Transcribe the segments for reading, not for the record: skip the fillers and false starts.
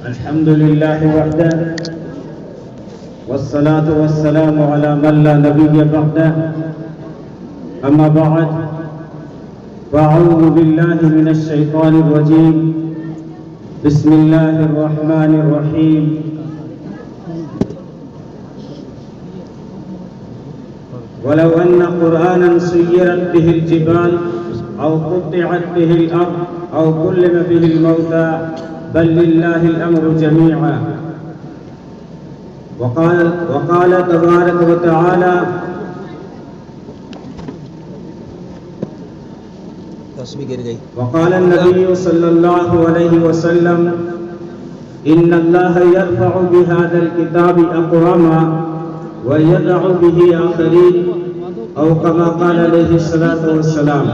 الحمد لله وحده والصلاة والسلام على من لا نبي بعده أما بعد فأعوذ بالله من الشيطان الرجيم بسم الله الرحمن الرحيم ولو أن قرآنا سيرت به الجبال أو قطعت به الأرض أو كلم به الموتى بل لله الأمر جميعا وقال تبارك وتعالى وقال النبي صلى الله عليه وسلم إن الله يرفع بهذا الكتاب أقواما ويدع به آخرين أو كما قال عليه الصلاة والسلام.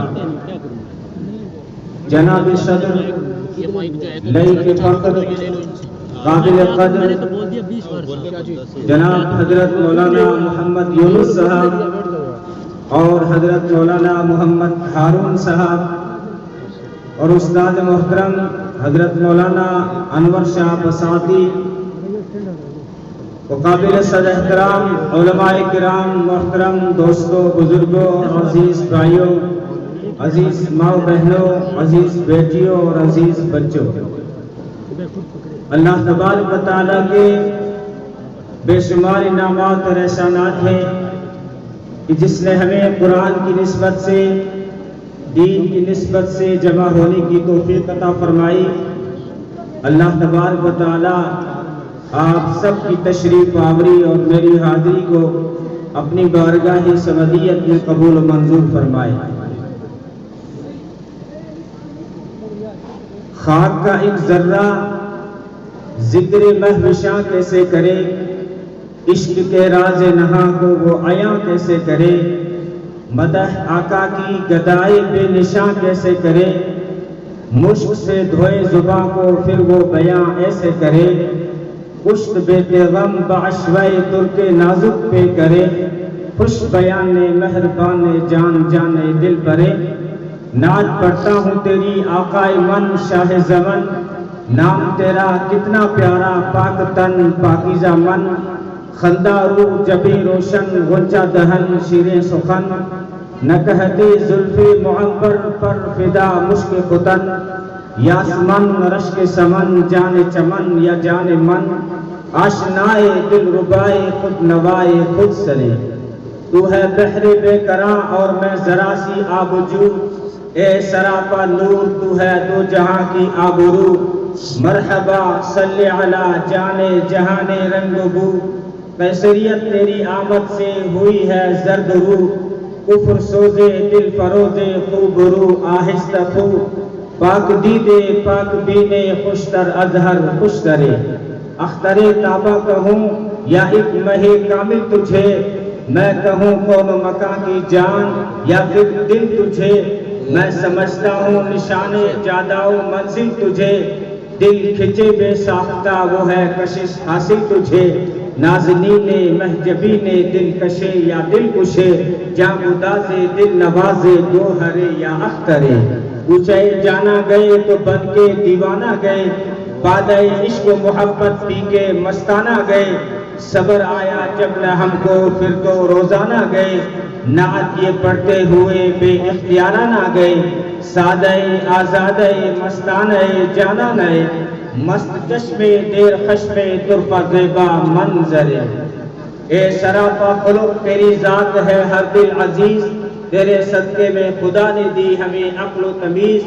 جناب صدر لئی کے فخر قابل قدر جناب حضرت مولانا محمد یونس صاحب اور حضرت مولانا محمد ہارون صاحب اور استاد محترم حضرت مولانا انور شاہ بساتی قابل صد احترام علماء کرام، محترم دوستوں، بزرگوں اور عزیز بھائیوں، عزیز ماؤں بہنوں، عزیز بیٹیوں اور عزیز بچوں، اللہ تبارک و تعالیٰ کے بے شمار انعامات اور احسانات ہیں کہ جس نے ہمیں قرآن کی نسبت سے، دین کی نسبت سے جمع ہونے کی توفیق عطا فرمائی. اللہ تبارک و تعالیٰ آپ سب کی تشریف آوری اور میری حاضری کو اپنی بارگاہ سمدیت میں قبول و منظور فرمائے. خاک کا ایک ذرہ ذکر مہوشاں کیسے کرے، عشق کے راز نہاں کو وہ عیاں کیسے کرے، مدح آقا کی گدائے بے نشاں کیسے کرے، مشک سے دھوئے زباں کو پھر وہ بیاں ایسے کرے، پشت بے پیغم بعشوائے ترک نازک پہ کرے، خوش بیان مہربان جان جانے دل برے. نعت پڑھتا ہوں تیری آقائے من شاہ زمن، نام تیرا کتنا پیارا پاک تن پاکیزہ من، خندہ روح جبیں روشن غنچہ دہن شیریں سخن، نہ کہتے زلف معبر پر فدا مشک ختن، یاسمن رشک سمن جان چمن یا جان من، آشنائے دل ربائے خود نوائے خود سرے. تو ہے بحر بے کراں اور میں ذرا سی آبجو، اے سراپا نور تو ہے دو جہاں کی آبرو، مرحبا صلی علی جانے جہانے رنگ بو، قیصریت تیری آمد سے ہوئی ہے زرد روح، کفر سوزے دل فروزے خوب رو آہستہ خو، پاک دیدے پاک بینے خوشتر ازہر خوشترے. اختر تابہ کہوں یا ایک مہ کامل تجھے، میں کہوں کون مکان کی جان یا پھر دل تجھے، میں سمجھتا ہوں نشان جاداؤ منزل تجھے، دل کھچے بے ساختہ وہ ہے کشش حاصل تجھے، نازنین محجبین دل کشے یا دل کشے، جاں گدازے دل نوازے گوہرے یا اخترے. پوچھے جانا گئے تو بن کے دیوانہ گئے، بادہ عشق و محبت پی کے مستانہ گئے، صبر آیا جب نہ ہم کو پھر تو روزانہ گئے، نعت یہ پڑھتے ہوئے بے اختیارانہ گئے، سادہ آزادہ مستانہ جانا نئے، مست چشمے دیر خشمے طرفہ زیبا منظرے. اے سراپا خلق تیری ذات ہے ہر دل عزیز، تیرے صدقے میں خدا نے دی ہمیں عقل و تمیز،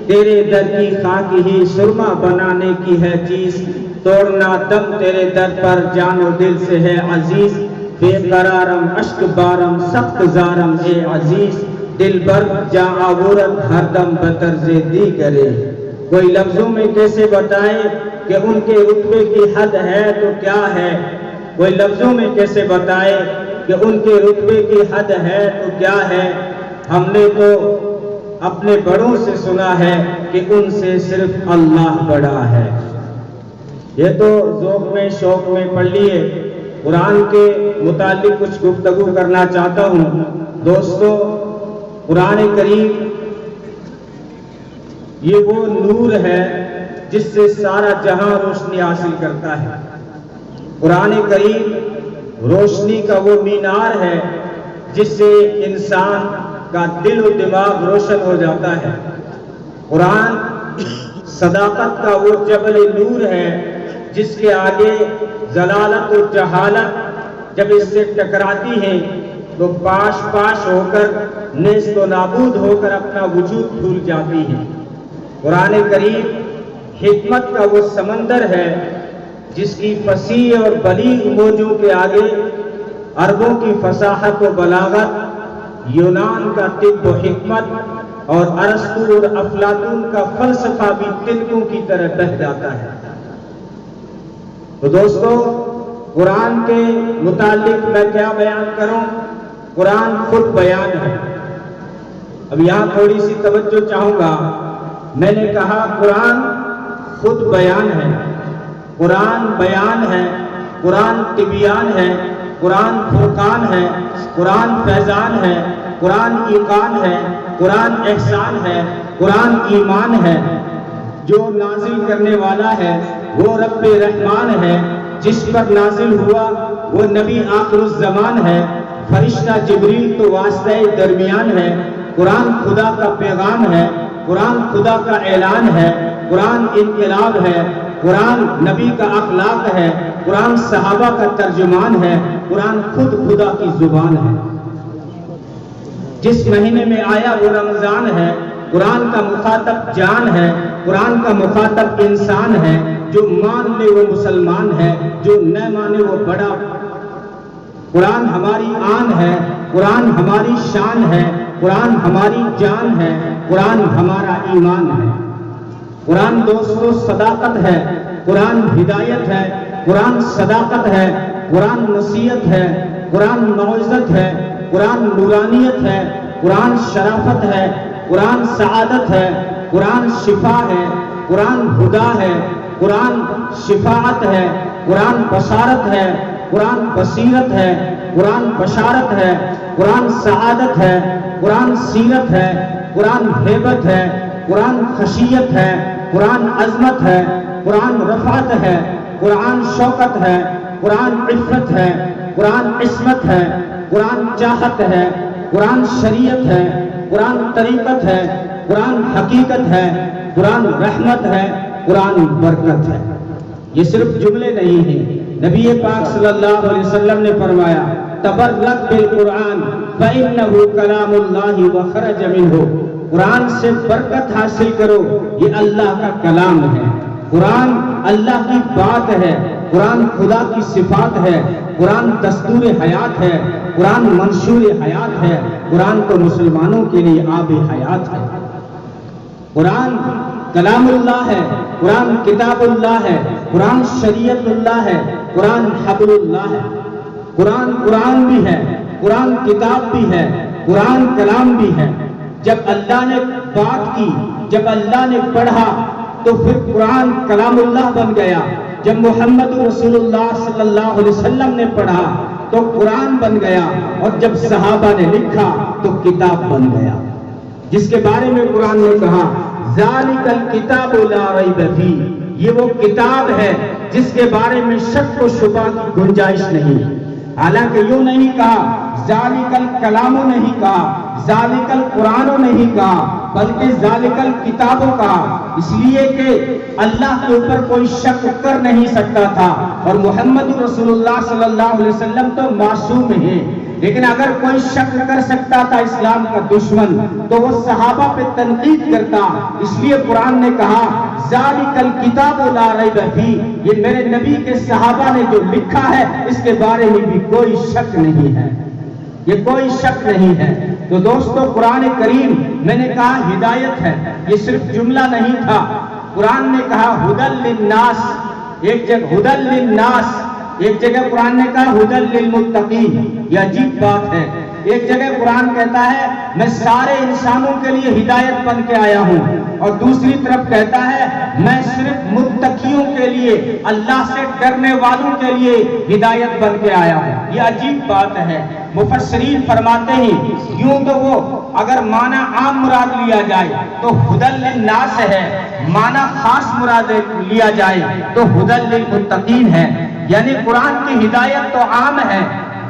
تیرے در کی خاک ہی سرما بنانے کی ہے چیز، توڑنا دم تیرے در پر جان و دل سے ہے عزیز، بے قرارم اشک بارم سخت زارم اے عزیز، دل بر جاں آورت ہر دم بطرز دی کرے. کوئی لفظوں میں کیسے بتائے کہ ان کے رتبے کی حد ہے تو کیا ہے، کوئی لفظوں میں کیسے بتائے کہ ان کے رتبے کی حد ہے تو کیا ہے. ہم نے تو اپنے بڑوں سے سنا ہے کہ ان سے صرف اللہ بڑا ہے. یہ تو ذوق میں شوق میں پڑھ لیے. قرآن کے متعلق کچھ گفتگو کرنا چاہتا ہوں. دوستو، قرآن کریم یہ وہ نور ہے جس سے سارا جہاں روشنی حاصل کرتا ہے۔ قرآن کریم روشنی کا وہ مینار ہے جس سے انسان کا دل و دماغ روشن ہو جاتا ہے۔ قرآن صداقت کا وہ جبل نور ہے جس کے آگے ضلالت و جہالت جب اس سے ٹکراتی ہیں تو پاش پاش ہو کر نیست و نابود ہو کر اپنا وجود بھول جاتی ہیں۔ قرآن کریم حکمت کا وہ سمندر ہے جس کی فصیح اور بلیغ موجوں کے آگے عربوں کی فصاحت و بلاغت، یونان کا طب و حکمت اور ارسطو اور افلاطون کا فلسفہ بھی تلکوں کی طرح بہہ جاتا ہے۔ تو دوستو، قرآن کے متعلق میں کیا بیان کروں؟ قرآن خود بیان ہے۔ اب یہاں تھوڑی سی توجہ چاہوں گا۔ میں نے کہا قرآن خود بیان ہے، قرآن بیان ہے، قرآن تبیان ہے، قرآن فرقان ہے، قرآن فیضان ہے، قرآن ایقان ہے، قرآن احسان ہے، قرآن ایمان ہے۔ جو نازل کرنے والا ہے وہ رب رحمان ہے، جس پر نازل ہوا وہ نبی آخر الزمان ہے، فرشتہ جبریل تو واسطہ درمیان ہے۔ قرآن خدا کا پیغام ہے، قرآن خدا کا اعلان ہے، قرآن انقلاب ہے، قرآن نبی کا اخلاق ہے، قرآن صحابہ کا ترجمان ہے، قرآن خود خدا کی زبان ہے۔ جس مہینے میں آیا وہ رمضان ہے، قرآن کا مخاطب جان ہے، قرآن کا مخاطب انسان ہے، جو مان لے وہ مسلمان ہے، جو نہ مانے وہ بڑا۔ قرآن ہماری آن ہے، قرآن ہماری شان ہے، قرآن ہماری جان ہے، قرآن ہمارا ایمان ہے۔ قرآن دوستو صداقت ہے، قرآن ہدایت ہے، قرآن صداقت ہے، قرآن نصیحت ہے، قرآن موعظت ہے، قرآن نورانیت ہے، قرآن شرافت ہے، قرآن سعادت ہے، قرآن شفا ہے، قرآن ہدا ہے، قرآن شفاعت ہے، قرآن بشارت ہے، قرآن بصیرت ہے، قرآن بشارت ہے، قرآن سعادت ہے، قرآن سیرت ہے، قرآن ہیبت ہے، قرآن خشیت ہے، قرآن عظمت ہے، قرآن رفعت ہے، قرآن شوکت ہے، قرآن عفت ہے، قرآن عصمت ہے، قرآن چاہت ہے، قرآن شریعت ہے، قرآن طریقت ہے، قرآن حقیقت ہے، قرآن رحمت ہے، قرآن برکت ہے۔ یہ صرف جملے نہیں ہیں۔ نبی پاک صلی اللہ علیہ وسلم نے فرمایا تبرک بالقرآن فإنہ کلام اللہ وخرج منہ، قرآن سے برکت حاصل کرو، یہ اللہ کا کلام ہے۔ قرآن اللہ کی بات ہے، قرآن خدا کی صفات ہے، قرآن دستور حیات ہے، قرآن منشور حیات ہے، قرآن تو مسلمانوں کے لیے آب حیات ہے۔ قرآن کلام اللہ ہے، قرآن کتاب اللہ ہے، قرآن شریعت اللہ ہے، قرآن حبل اللہ ہے۔ قرآن قرآن بھی ہے، قرآن کتاب بھی ہے، قرآن کلام بھی ہے۔ جب اللہ نے بات کی، جب اللہ نے پڑھا تو پھر قرآن کلام اللہ بن گیا۔ جب محمد رسول اللہ صلی اللہ علیہ وسلم نے پڑھا تو قرآن بن گیا، اور جب صحابہ نے لکھا تو کتاب بن گیا، جس کے بارے میں قرآن نے کہا ذالک الکتاب لا ریب فیہ، یہ وہ کتاب ہے جس کے بارے میں شک و شبہ کی گنجائش نہیں۔ حالانکہ یوں نہیں کہا ذالک الکلام نہیں کہا، ذالک القرآن نہیں کہا، بلکہ ذالک الکتاب کہا، اس لیے کہ اللہ کے اوپر کوئی شک کر نہیں سکتا تھا، اور محمد رسول اللہ صلی اللہ علیہ وسلم تو معصوم ہیں۔ لیکن اگر کوئی شک کر سکتا تھا اسلام کا دشمن تو وہ صحابہ پہ تنقید کرتا، اس لیے قرآن نے کہا ذالک الکتاب لا ریب فیہ، یہ میرے نبی کے صحابہ نے جو لکھا ہے اس کے بارے میں بھی کوئی شک نہیں ہے، یہ کوئی شک نہیں ہے۔ تو دوستو، قرآن کریم میں نے کہا ہدایت ہے، یہ صرف جملہ نہیں تھا۔ قرآن نے کہا ھدی للناس، ایک جگہ ھدی للناس، ایک جگہ قرآن نے کہا ھدی للمتقین، یہ عجیب بات ہے۔ ایک جگہ قرآن کہتا ہے میں سارے انسانوں کے لیے ہدایت بن کے آیا ہوں، اور دوسری طرف کہتا ہے میں صرف متقیوں کے لیے، اللہ سے ڈرنے والوں کے لیے ہدایت بن کے آیا ہوں۔ یہ عجیب بات ہے۔ مفسرین فرماتے ہیں یوں تو وہ اگر معنی عام مراد لیا جائے تو ہدی للناس ہے، معنی خاص مراد لیا جائے تو ہدی للمتقین ہے۔ یعنی قرآن کی ہدایت تو عام ہے،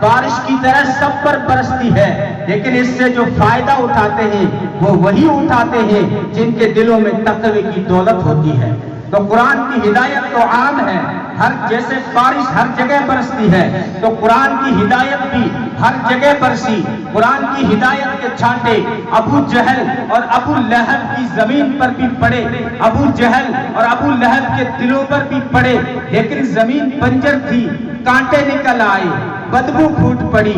بارش کی طرح سب پر برستی ہے، لیکن اس سے جو فائدہ اٹھاتے ہیں وہ وہی اٹھاتے ہیں جن کے دلوں میں تقوی کی دولت ہوتی ہے۔ تو قرآن کی ہدایت تو عام ہے، ہر جیسے بارش ہر جگہ برستی ہے تو قرآن کی ہدایت بھی ہر جگہ برسی۔ قرآن کی ہدایت کے چھانٹے ابو جہل اور ابو لہب کی زمین پر بھی پڑے، ابو جہل اور ابو لہب کے دلوں پر بھی پڑے، لیکن زمین بنجر تھی، کانٹے نکل آئے، بدبو پھوٹ پڑی۔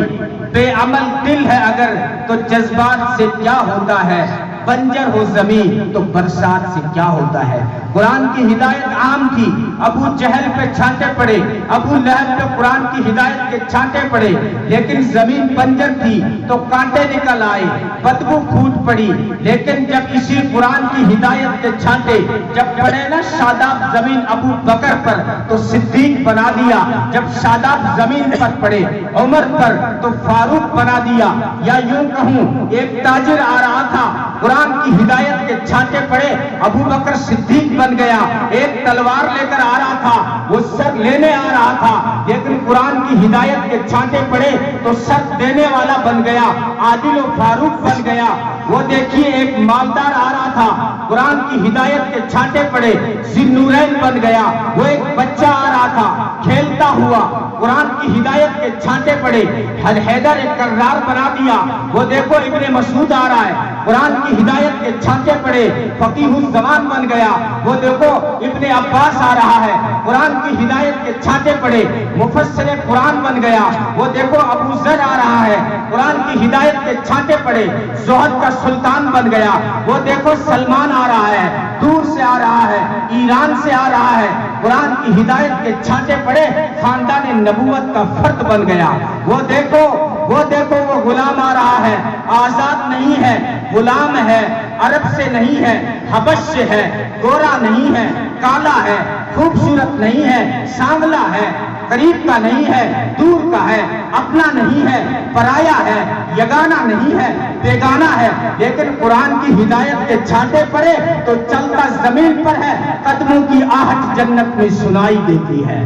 بے عمل دل ہے اگر تو جذبات سے کیا ہوتا ہے، بنجر ہو زمین تو برسات سے کیا ہوتا ہے۔ قرآن کی ہدایت عام تھی، ابو جہل پہ چھانٹے پڑے، ابو لہب پہ قرآن کی ہدایت کے چھانٹے پڑے، لیکن زمین بنجر تھی تو کانٹے نکل آئے، بدبو پھوٹ پڑی۔ لیکن جب اسی قرآن کی ہدایت کے چھانٹے جب پڑے نا شاداب زمین ابو بکر پر تو صدیق بنا دیا، جب شاداب زمین پر پڑے عمر پر تو فاروق بنا دیا۔ یا یوں کہوں ایک تاجر آ رہا تھا، قرآن کی ہدایت کے چھانٹے پڑے، ابو بکر صدیق بن گیا۔ ایک تلوار لے کر آ رہا تھا، وہ سر لینے آ رہا تھا، لیکن قرآن کی ہدایت کے چھانٹے پڑے تو سر دینے والا بن گیا، عادل و فاروق بن گیا۔ وہ دیکھیے ایک مالدار آ رہا تھا، قرآن کی ہدایت کے چھانٹے پڑے، ذی النورین بن گیا۔ وہ ایک بچہ آ رہا تھا کھیلتا ہوا، قرآن کی ہدایت کے چھانٹے پڑے، حیدر ایک کرار بنا دیا۔ وہ دیکھو ابن مسعود آ رہا ہے، قرآن کی ہدایت کے چھانٹے پڑے، فقیہ الزمان بن گیا۔ وہ دیکھو ابن عباس آ رہا ہے، قرآن کی ہدایت کے چھانٹے پڑے، مفسر قرآن بن گیا۔ وہ دیکھو ابو ذر آ رہا ہے، قرآن کی ہدایت کے چھانٹے پڑے، زہد کا سلطان بن گیا۔ وہ دیکھو سلمان آ رہا ہے، دور سے آ رہا ہے، ایران سے آ رہا ہے، قرآن کی ہدایت کے چھانٹے پڑے، خاندان نبوت کا فرد بن گیا۔ وہ دیکھو وہ غلام آ رہا ہے، آزاد نہیں ہے، غلام ہے، عرب سے نہیں ہے، حبش سے ہے، گورا نہیں ہے، کالا ہے، خوبصورت نہیں ہے، سانولا ہے، قریب کا نہیں ہے، دور کا ہے، اپنا نہیں ہے، پرایا ہے، یگانہ نہیں ہے، بیگانہ ہے، لیکن قرآن کی ہدایت کے چھانٹے پڑے تو چلتا زمین پر ہے، قدموں کی آہٹ جنت میں سنائی دیتی ہے۔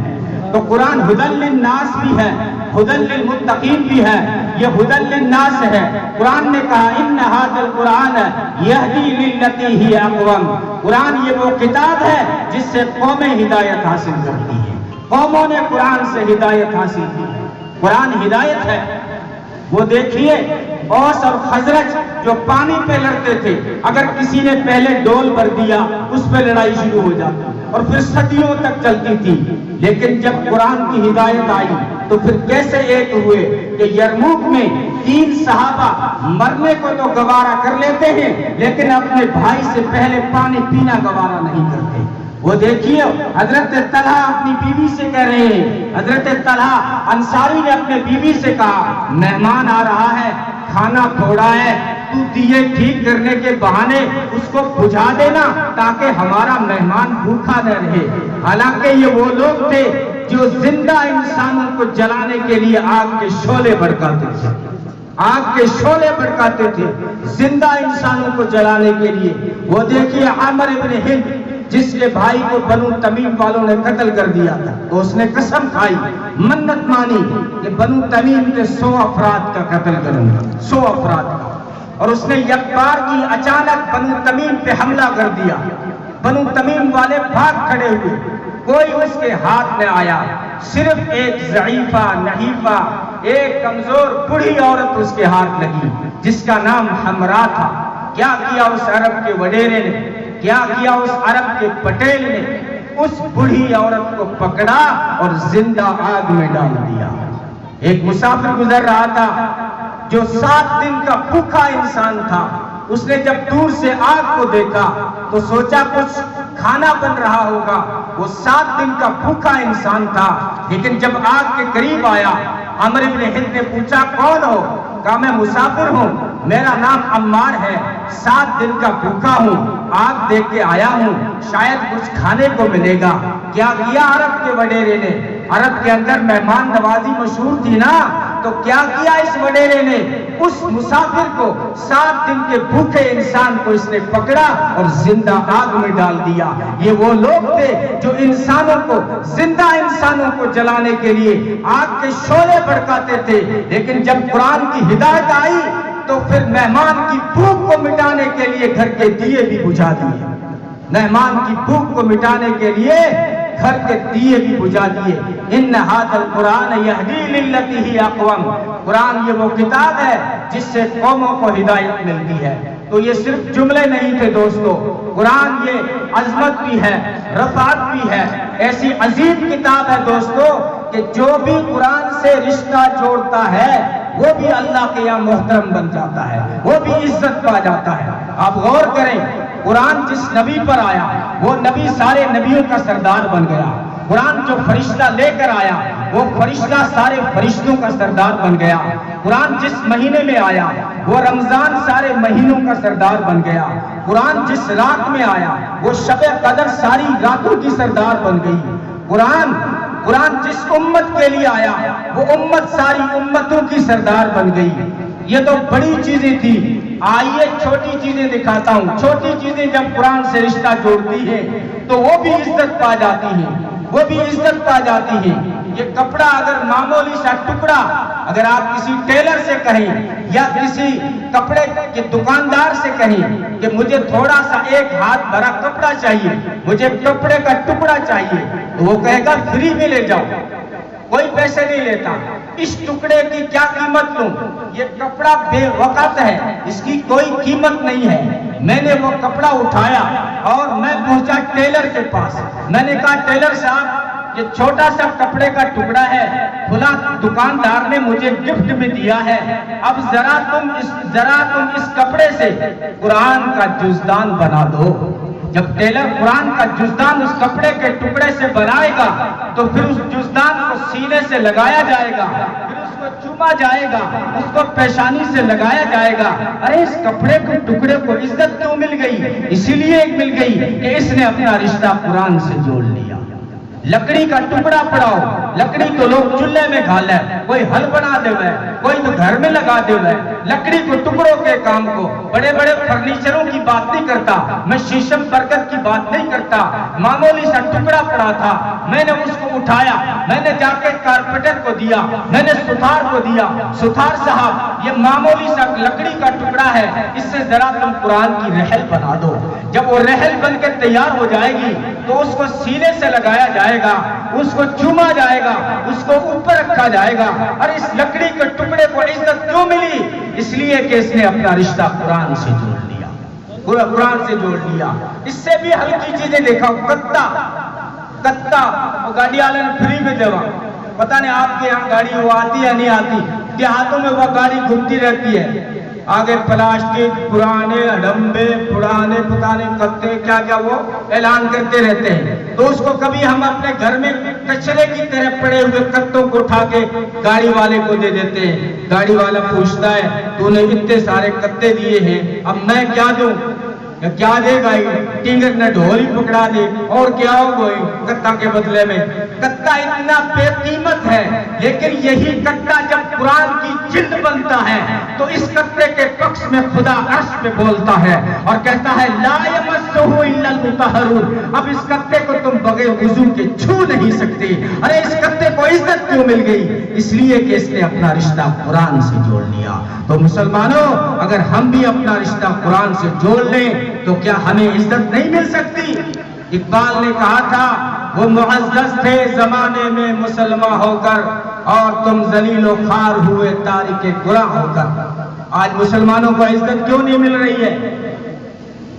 تو قرآن ہدی للناس بھی ہے، ہدی للمتقین بھی ہے، یہ ہدی للناس ہے۔ قرآن نے کہا ان ھذا القرآن یہدی للتی ہی اقوم، قرآن یہ وہ کتاب ہے جس سے قومیں ہدایت حاصل کرتی ہیں، قوموں نے قرآن سے ہدایت حاصل کی ہے۔ قرآن ہدایت ہے۔ وہ دیکھیے اوس اور خزرج جو پانی پہ لڑتے تھے، اگر کسی نے پہلے ڈول بھر دیا اس پہ لڑائی شروع ہو جاتی اور پھر صدیوں تک چلتی تھی، لیکن جب قرآن کی ہدایت آئی تو پھر کیسے ایک ہوئے کہ یرموک میں 3 صحابہ مرنے کو تو گوارا کر لیتے ہیں لیکن اپنے بھائی سے پہلے پانی پینا گوارا نہیں کرتے۔ وہ دیکھیے حضرت طلحہ اپنی بیوی سے کہہ رہے ہیں، حضرت طلحہ انصاری نے اپنے بیوی سے کہا مہمان آ رہا ہے، کھانا تھوڑا ہے، تو دیے ٹھیک کرنے کے بہانے اس کو بجھا دینا تاکہ ہمارا مہمان بھوکا نہ رہے۔ حالانکہ یہ وہ لوگ تھے جو زندہ انسانوں کو جلانے کے لیے آگ کے شعلے بھڑکاتے تھے، آگ کے شعلے بھڑکاتے تھے زندہ انسانوں کو جلانے کے لیے۔ وہ دیکھیے عامر ابن ہند جس کے بھائی کو بنو تمیم والوں نے قتل کر دیا تھا، تو اس نے قسم کھائی، منت مانی کہ بنو تمیم کے 100 افراد کا قتل کروں گا، 100 افراد کا۔ اور اس نے یک بار کی اچانک بنو تمیم پہ حملہ کر دیا، بنو تمیم والے بھاگ کھڑے ہوئے، کوئی اس کے ہاتھ میں آیا، صرف ایک ضعیفہ نحیفہ ایک کمزور بڑھی عورت اس کے ہاتھ لگی جس کا نام حمرا تھا۔ کیا کیا اس عرب کے وڈیرے نے، کیا کیا اس عرب کے پٹیل نے، اس بڑھی عورت کو پکڑا اور زندہ آگ میں ڈال دیا۔ ایک مسافر گزر رہا تھا جو 7 دن کا بھوکا انسان تھا، اس نے جب دور سے آگ کو دیکھا تو سوچا کچھ کھانا بن رہا ہوگا، وہ 7 دن کا بھوکا انسان تھا، لیکن جب آگ کے قریب آیا عمر ابن ہند نے پوچھا کون ہو؟ کہا میں مسافر ہوں، میرا نام عمار ہے، 7 دن کا بھوکا ہوں، آگ دیکھ کے آیا ہوں، شاید کچھ کھانے کو ملے گا۔ کیا کیا عرب کے وڈیرے نے؟ عرب کے اندر مہمان نوازی مشہور تھی نا، تو کیا کیا اس وڈیرے نے؟ اس مسافر کو 7 دن کے بھوکے انسان کو اس نے پکڑا اور زندہ آگ میں ڈال دیا۔ یہ وہ لوگ تھے جو انسانوں کو، زندہ انسانوں کو جلانے کے لیے آگ کے شعلے بھڑکاتے تھے، لیکن جب قرآن کی ہدایت آئی تو پھر مہمان کی بھوک کو مٹانے کے لیے گھر کے دیے بھی بجھا دیے۔ مہمان کی بھوک کو مٹانے کے لیے گھر کے دیے بھی بجھا دیے۔ ان ھذا القرآن یہدی للتی ہی اقوم، قرآن یہ وہ کتاب ہے جس سے قوموں کو ہدایت ملتی ہے۔ تو یہ صرف جملے نہیں تھے دوستو، قرآن یہ عظمت بھی ہے، رفعت بھی ہے، ایسی عظیم کتاب ہے دوستو کہ جو بھی قرآن سے رشتہ جوڑتا ہے وہ بھی اللہ کے یہاں محترم بن جاتا ہے، وہ بھی عزت پا جاتا ہے۔ آپ غور کریں، قرآن جس نبی پر آیا وہ نبی سارے نبیوں کا سردار بن گیا۔ قرآن جو فرشتہ لے کر آیا وہ فرشتہ سارے فرشتوں کا سردار بن گیا۔ قرآن جس مہینے میں آیا وہ رمضان سارے مہینوں کا سردار بن گیا۔ قرآن جس رات میں آیا وہ شب قدر ساری راتوں کی سردار بن گئی۔ قرآن جس امت کے لیے آیا وہ امت ساری امتوں کی سردار بن گئی۔ یہ تو بڑی چیزیں تھی، آئیے چھوٹی چیزیں دکھاتا ہوں۔ چھوٹی چیزیں جب قرآن سے رشتہ جوڑتی ہیں تو وہ بھی عزت پا جاتی ہیں، وہ بھی عزت پا جاتی ہیں۔ یہ کپڑا اگر معمولی سا ٹکڑا اگر آپ کسی ٹیلر سے کہیں یا کسی کپڑے کے دکاندار سے کہیں کہ مجھے تھوڑا سا 1 ہاتھ بھرا کپڑا چاہیے، مجھے کپڑے کا ٹکڑا چاہیے، تو وہ کہے گا فری میں لے جاؤ، کوئی پیسے نہیں لیتا۔ اس ٹکڑے کی کیا قیمت لوں؟ یہ کپڑا بے وقت ہے، اس کی کوئی قیمت نہیں ہے۔ میں نے وہ کپڑا اٹھایا اور میں پہنچا ٹیلر کے پاس، میں نے کہا ٹیلر صاحب یہ چھوٹا سا کپڑے کا ٹکڑا ہے، فلاں دکاندار نے مجھے گفٹ میں دیا ہے، اب ذرا تم اس کپڑے سے قرآن کا جزدان بنا دو۔ جب ٹیلر قرآن کا جزدان اس کپڑے کے ٹکڑے سے بنائے گا تو پھر اس جزدان کو سینے سے لگایا جائے گا، پھر اس کو چوما جائے گا، اس کو پیشانی سے لگایا جائے گا۔ ارے اس کپڑے کے ٹکڑے کو عزت کیوں مل گئی؟ اسی لیے مل گئی کہ اس نے اپنا رشتہ قرآن سے جوڑ لیا۔ لکڑی کا ٹکڑا پڑاؤ، لکڑی تو لوگ چولہے میں گھالے، کوئی حل بنا دے ہوئے، کوئی تو گھر میں لگا دے ہوئے۔ لکڑی کو ٹکڑوں کے کام کو، بڑے بڑے فرنیچروں کی بات نہیں کرتا، میں شیشم برکت کی بات نہیں کرتا۔ معمولی سا ٹکڑا پڑا تھا، میں نے اس کو اٹھایا، میں نے جا کے کارپیٹر کو دیا، میں نے ستھار کو دیا، ستھار صاحب یہ معمولی سا لکڑی کا ٹکڑا ہے، اس سے ذرا تم قرآن کی رحل بنا دو۔ جب وہ رحل بن کے تیار ہو جائے گی تو اس کو سینے سے لگایا جائے گا، اس کو چوما جائے گا، اس کو اوپر رکھا جائے گا۔ اور اس لکڑی کے ٹکڑے کو عزت کیوں ملی؟ اس لیے کہ اس نے اپنا رشتہ قرآن سے جوڑ لیا، قرآن سے جوڑ لیا۔ اس سے بھی ہلکی چیزیں دیکھا، کتا وہ گاڑی والے نے فری میں دیوا، پتہ نہیں آپ کے یہاں گاڑی وہ آتی ہے نہیں آتی، دیہاتوں میں وہ گاڑی گھومتی رہتی ہے، آگے پلاسٹک پرانے ڈمبے پرانے پتہ نہیں کتے کیا کیا وہ اعلان کرتے رہتے ہیں۔ تو اس کو کبھی ہم اپنے گھر میں کچرے کی طرح پڑے ہوئے کتوں کو اٹھا کے گاڑی والے کو دے دیتے ہیں۔ گاڑی والا پوچھتا ہے تو نے اتنے سارے کتے دیے ہیں، اب میں کیا دوں؟ کیا دے گا؟ ٹینگر نے ڈھول ہی پکڑا دے اور کیا ہوگا کتا کے بدلے میں؟ کتا اتنا بے قیمت ہے، لیکن یہی کتا جب قرآن کی جلد بنتا ہے تو اس کتے کے پکش میں خدا عرش پہ بولتا ہے اور کہتا ہے لا یمسہ الا المطہرون۔ اب اس کتے کو تم بغیر وضو کے چھو نہیں سکتے۔ ارے اس کتے کو عزت کیوں مل گئی؟ اس لیے کہ اس نے اپنا رشتہ قرآن سے جوڑ لیا۔ تو مسلمانوں اگر ہم بھی اپنا رشتہ قرآن سے جوڑ لیں تو کیا ہمیں عزت نہیں مل سکتی؟ اقبال نے کہا تھا وہ معزز تھے زمانے میں مسلمان ہو کر اور تم ذلیل و خوار ہوئے تارک گناہ ہو کر۔ آج مسلمانوں کو عزت کیوں نہیں مل رہی ہے؟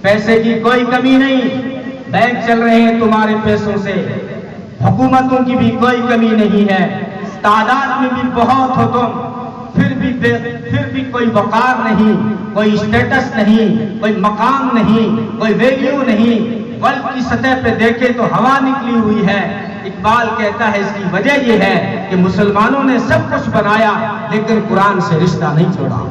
پیسے کی کوئی کمی نہیں، بینک چل رہے ہیں تمہارے پیسوں سے، حکومتوں کی بھی کوئی کمی نہیں ہے، تعداد میں بھی بہت ہو تم، پھر بھی کوئی وقار نہیں، کوئی اسٹیٹس نہیں، کوئی مقام نہیں، کوئی ویلیو نہیں، قلب کی سطح پہ دیکھے تو ہوا نکلی ہوئی ہے۔ اقبال کہتا ہے اس کی وجہ یہ ہے کہ مسلمانوں نے سب کچھ بنایا لیکن قرآن سے رشتہ نہیں چھوڑا۔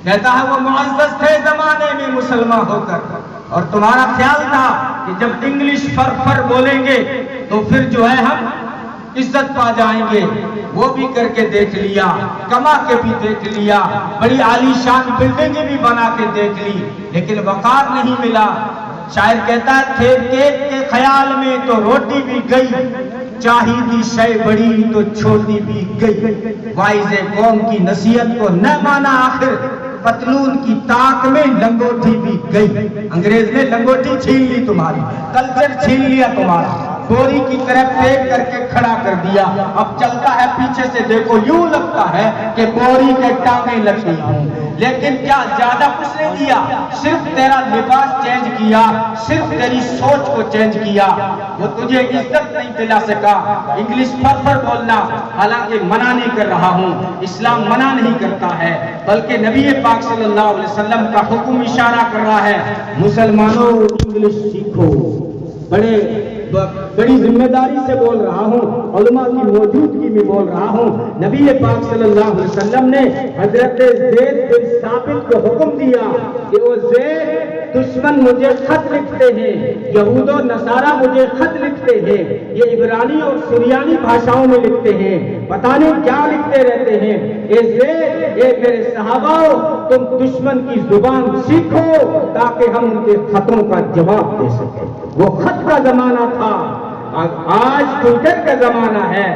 کہتا ہے وہ معزز تھے زمانے میں مسلمان ہو کر اور تمہارا خیال تھا کہ جب انگلش فر بولیں گے تو پھر جو ہے ہم عزت پا جائیں گے، وہ بھی کر کے دیکھ لیا، کما کے بھی دیکھ لیا، بڑی عالی شان بلڈنگیں بھی بنا کے دیکھ لی، لیکن وقار نہیں ملا۔ شاعر کہتا ہے تھے کیک کے خیال میں تو روٹی بھی گئی، چاہی تھی شے بڑی تو چھوٹی بھی گئی، وائز قوم کی نصیحت کو نہ مانا، آخر پتلون کی تاک میں لنگوٹی بھی گئی۔ انگریز نے لنگوٹی چھین لی تمہاری، کلچر چھین لیا تمہارا، بوری کی طرف پیک کر کے کھڑا کر دیا، اب چلتا ہے پیچھے سے دیکھو یوں لگتا ہے کہ بوری کے ٹانگیں لگ گئی ہوں، لیکن کیا زیادہ کچھ نہیں دیا، صرف تیرا لباس چینج کیا، صرف تیری سوچ کو چینج کیا، وہ تجھے عزت نہیں دلا سکا۔ انگلش پھر بولنا حالانکہ منع نہیں کر رہا ہوں، اسلام منع نہیں کرتا ہے، بلکہ نبی پاک صلی اللہ علیہ وسلم کا حکم اشارہ کر رہا ہے، مسلمانوں انگلش سیکھو۔ بڑی ذمہ داری سے بول رہا ہوں، علماء کی موجودگی میں بول رہا ہوں۔ نبی پاک صلی اللہ علیہ وسلم نے حضرت زید بن ثابت کو حکم دیا کہ وہ زید دشمن مجھے خط لکھتے ہیں، یہود و نصارہ مجھے خط لکھتے ہیں، یہ عبرانی اور سریانی بھاشاؤں میں لکھتے ہیں، پتہ نہیں کیا لکھتے رہتے ہیں، اے زید، اے میرے صحابہ، تم دشمن کی زبان سیکھو تاکہ ہم ان کے خطوں کا جواب دے سکیں۔ وہ خط کا زمانہ تھا، آج ٹویٹر کا زمانہ ہے،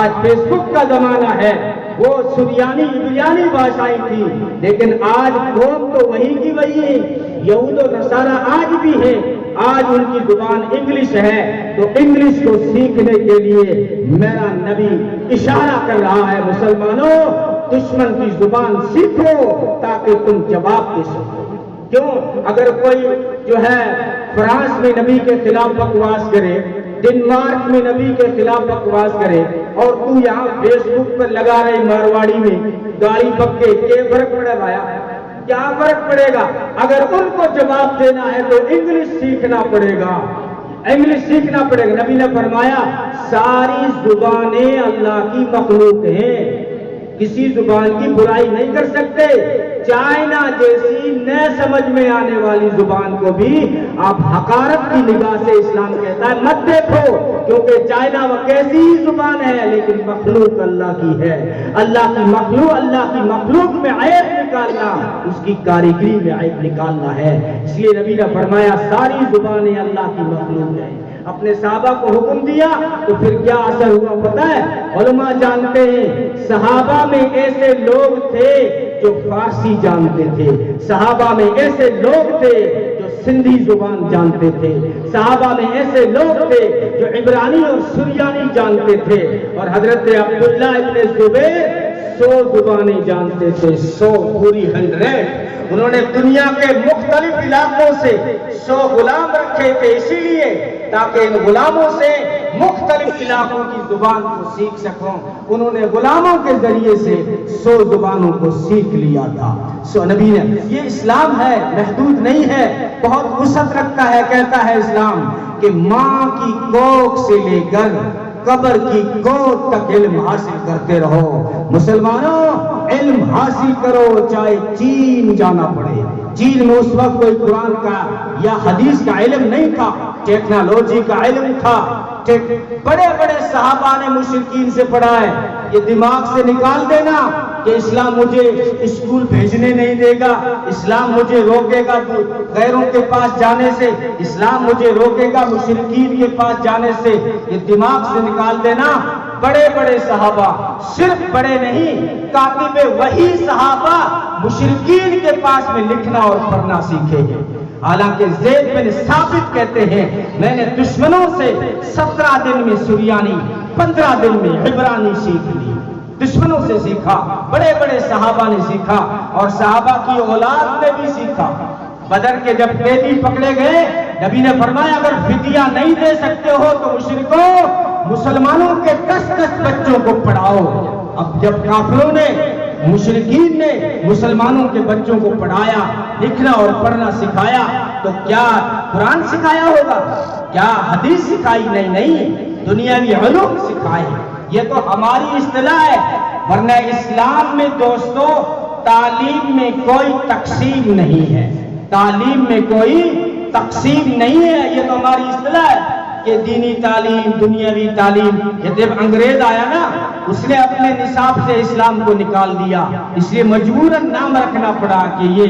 آج فیس بک کا زمانہ ہے، وہ سریانی عبرانی بھاشائیں تھی، لیکن آج قوم تو وہی کی وہی ہے، یہود و نصارہ آج بھی ہیں، آج ان کی زبان انگلش ہے، تو انگلش کو سیکھنے کے لیے میرا نبی اشارہ کر رہا ہے، مسلمانوں دشمن کی زبان سیکھو تاکہ تم جواب دے سکو۔ کیوں؟ اگر کوئی جو ہے فرانس میں نبی کے خلاف بکواس کرے، ڈنمارک میں نبی کے خلاف بکواس کرے، اور تو یہاں فیس بک پر لگا رہے مارواڑی میں گاڑی پکے، کیا فرق پڑے گا؟ کیا فرق پڑے گا؟ اگر ان کو جواب دینا ہے تو انگلش سیکھنا پڑے گا، انگلش سیکھنا پڑے گا۔ نبی نے فرمایا ساری زبانیں اللہ کی مخلوق ہیں، کسی زبان کی برائی نہیں کر سکتے۔ چائنا جیسی نہ سمجھ میں آنے والی زبان کو بھی آپ حقارت کی نگاہ سے اسلام کہتا ہے مت دیکھو، کیونکہ چائنا وہ کیسی ہی زبان ہے لیکن مخلوق اللہ کی ہے۔ اللہ کی مخلوق میں عیب نکالنا اس کی کاریگری میں عیب نکالنا ہے۔ اس لیے نبی نے فرمایا ساری زبانیں اللہ کی مخلوق ہیں۔ اپنے صحابہ کو حکم دیا تو پھر کیا اثر ہوا پتہ ہے؟ علماء جانتے ہیں صحابہ میں ایسے لوگ تھے جو فارسی جانتے تھے، صحابہ میں ایسے لوگ تھے جو سندھی زبان جانتے تھے، صحابہ میں ایسے لوگ تھے جو عبرانی اور سریانی جانتے تھے، اور حضرت عبداللہ ابن زبیر 100 زبانیں جانتے تھے، 100 پوری 100۔ انہوں نے دنیا کے مختلف علاقوں سے 100 غلام رکھے تھے، اسی لیے تاکہ ان غلاموں سے مختلف علاقوں کی زبان کو سیکھ سکوں۔ انہوں نے غلاموں کے ذریعے سے 100 زبانوں کو سیکھ لیا تھا۔ نبی نے یہ اسلام ہے، محدود نہیں ہے، بہت وسعت رکھتا ہے۔ کہتا ہے اسلام کہ ماں کی کوکھ سے لے کر قبر کی گود تک علم حاصل کرتے رہو۔ مسلمانوں علم حاصل کرو چاہے چین جانا پڑے۔ چین میں اس وقت کوئی قرآن کا یا حدیث کا علم نہیں تھا، ٹیکنالوجی کا علم تھا۔ بڑے بڑے صحابہ نے مشرکین سے پڑھا ہے۔ یہ دماغ سے نکال دینا کہ اسلام مجھے اسکول بھیجنے نہیں دے گا، اسلام مجھے روکے گا غیروں کے پاس جانے سے، اسلام مجھے روکے گا مشرکین کے پاس جانے سے، یہ دماغ سے نکال دینا۔ بڑے بڑے صحابہ، صرف بڑے نہیں، کاتب وحی صحابہ مشرکین کے پاس میں لکھنا اور پڑھنا سیکھے ہیں۔ حالانکہ زید بن ثابت کہتے ہیں میں نے دشمنوں سے 17 دن میں سریانی، 15 دن میں عبرانی سیکھ لی، دشمنوں سے سیکھا۔ بڑے بڑے صحابہ نے سیکھا اور صحابہ کی اولاد نے بھی سیکھا۔ بدر کے جب قیدی پکڑے گئے نبی نے فرمایا اگر فدیہ نہیں دے سکتے ہو تو مشرکوں مسلمانوں کے 10 بچوں کو پڑھاؤ۔ اب جب کافروں نے، مشرکین نے مسلمانوں کے بچوں کو پڑھایا، لکھنا اور پڑھنا سکھایا تو کیا قرآن سکھایا ہوگا؟ کیا حدیث سکھائی؟ نہیں، دنیاوی علوم سکھائے۔ یہ تو ہماری اصطلاح ہے، ورنہ اسلام میں دوستو تعلیم میں کوئی تقسیم نہیں ہے، تعلیم میں کوئی تقسیم نہیں ہے، یہ تو ہماری اصطلاح ہے۔ کہ دینی تعلیم، دنیاوی تعلیم، یہ جب انگریز آیا نا اس نے اپنے نصاب سے اسلام کو نکال دیا، اس لیے مجبوراً نام رکھنا پڑا کہ یہ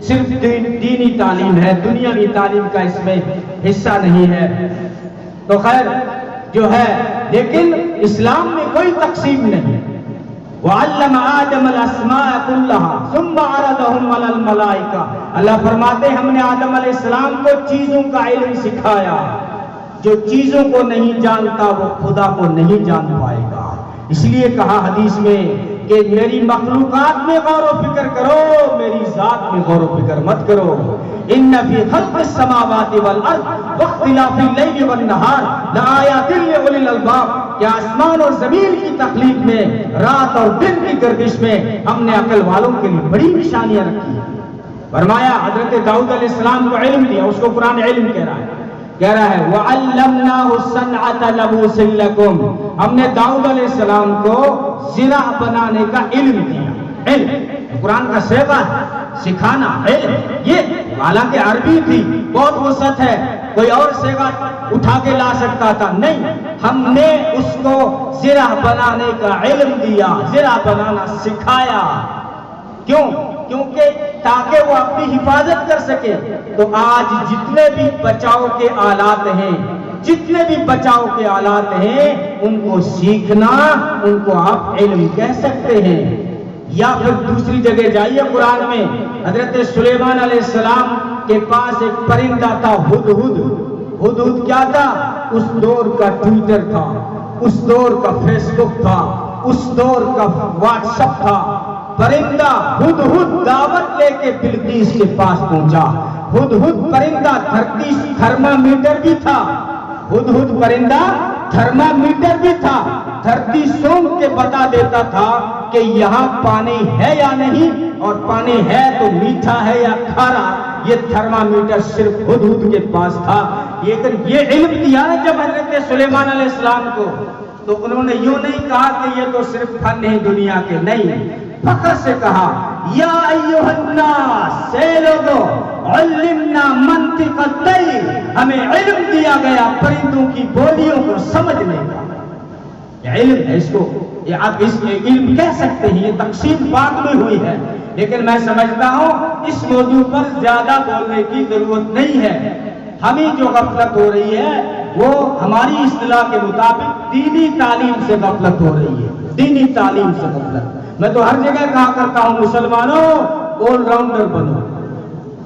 صرف دینی تعلیم ہے، دنیاوی تعلیم کا اس میں حصہ نہیں ہے۔ تو خیر جو ہے، لیکن اسلام میں کوئی تقسیم نہیں۔ وَعَلَّمَ آدَمَ الْأَسْمَاءَ كُلَّهَا ثُمَّ عَرَضَهُمْ عَلَى الْمَلَائِكَةِ، اللہ فرماتے ہم نے آدم علیہ السلام کو چیزوں کا علم سکھایا، جو چیزوں کو نہیں جانتا وہ خدا کو نہیں جان پائے گا۔ اس لیے کہا حدیث میں کہ میری مخلوقات میں غور و فکر کرو، میری ذات میں غور و فکر مت کرو۔ ان فی خلق السماوات والارض واختلاف اللیل والنہار لآیات لأولی الالباب، کہ آسمان اور زمین کی تخلیق میں، رات اور دن کی گردش میں ہم نے عقل والوں کے لیے بڑی نشانیاں رکھی ہیں۔ فرمایا حضرت داؤد علیہ السلام کو علم دیا، اس کو قرآن علم کہہ رہا ہے وَعَلَّمْنَاهُ الصَّنْعَةَ لَبُوسٍ لَكُمْ، ہم نے داؤد علیہ السلام کو زرہ بنانے کا علم دیا۔ علم قرآن کا صیغہ ہے، سکھانا، علم، یہ حالانکہ عربی تھی، بہت وسعت ہے، کوئی اور صیغہ اٹھا کے لا سکتا تھا، نہیں، ہم نے اس کو زرہ بنانے کا علم دیا، زرہ بنانا سکھایا۔ کیوں؟ کیونکہ تاکہ وہ اپنی حفاظت کر سکے۔ تو آج جتنے بھی بچاؤ کے آلات ہیں، جتنے بھی بچاؤ کے آلات ہیں، ان کو سیکھنا، ان کو آپ علم کہہ سکتے ہیں۔ یا پھر دوسری جگہ جائیے قرآن میں، حضرت سلیمان علیہ السلام کے پاس ایک پرندہ تھا، ہدہد۔ ہدہد کیا تھا؟ اس دور کا ٹویٹر تھا، اس دور کا فیس بک تھا، اس دور کا واٹس ایپ تھا۔ پرندہ ہدہد دعوت لے کے بلقیس کے پاس پہنچا۔ ہدہد پرندہ دھرتی تھرمامیٹر بھی تھا، ہدہد پرندہ تھرمامیٹر بھی تھا، دھرتی سونگ کے بتا دیتا تھا کہ یہاں پانی ہے یا نہیں، اور پانی ہے تو میٹھا ہے یا کھارا۔ یہ تھرمامیٹر صرف ہدہد کے پاس تھا۔ یہ علم دیا نا جب حضرت سلیمان علیہ السلام کو، تو انہوں نے یوں نہیں کہا کہ یہ تو صرف فن ہے دنیا کے، نہیں، فخر سے کہا یا ایھا الناس، اے لوگو، علمنا منطق الطیر، ہمیں علم دیا گیا پرندوں کی بولیوں کو سمجھنے کا۔ یہ علم ہے، اس کو آپ اس علم کہہ سکتے ہیں، یہ تقسیم بعد میں ہوئی ہے، لیکن میں سمجھتا ہوں اس موضوع پر زیادہ بولنے کی ضرورت نہیں ہے۔ ہمیں جو غفلت ہو رہی ہے وہ ہماری اصطلاح کے مطابق دینی تعلیم سے غفلت ہو رہی ہے، دینی تعلیم سے غفلت۔ میں تو ہر جگہ کہا کرتا ہوں مسلمانوں آل راؤنڈر بنو۔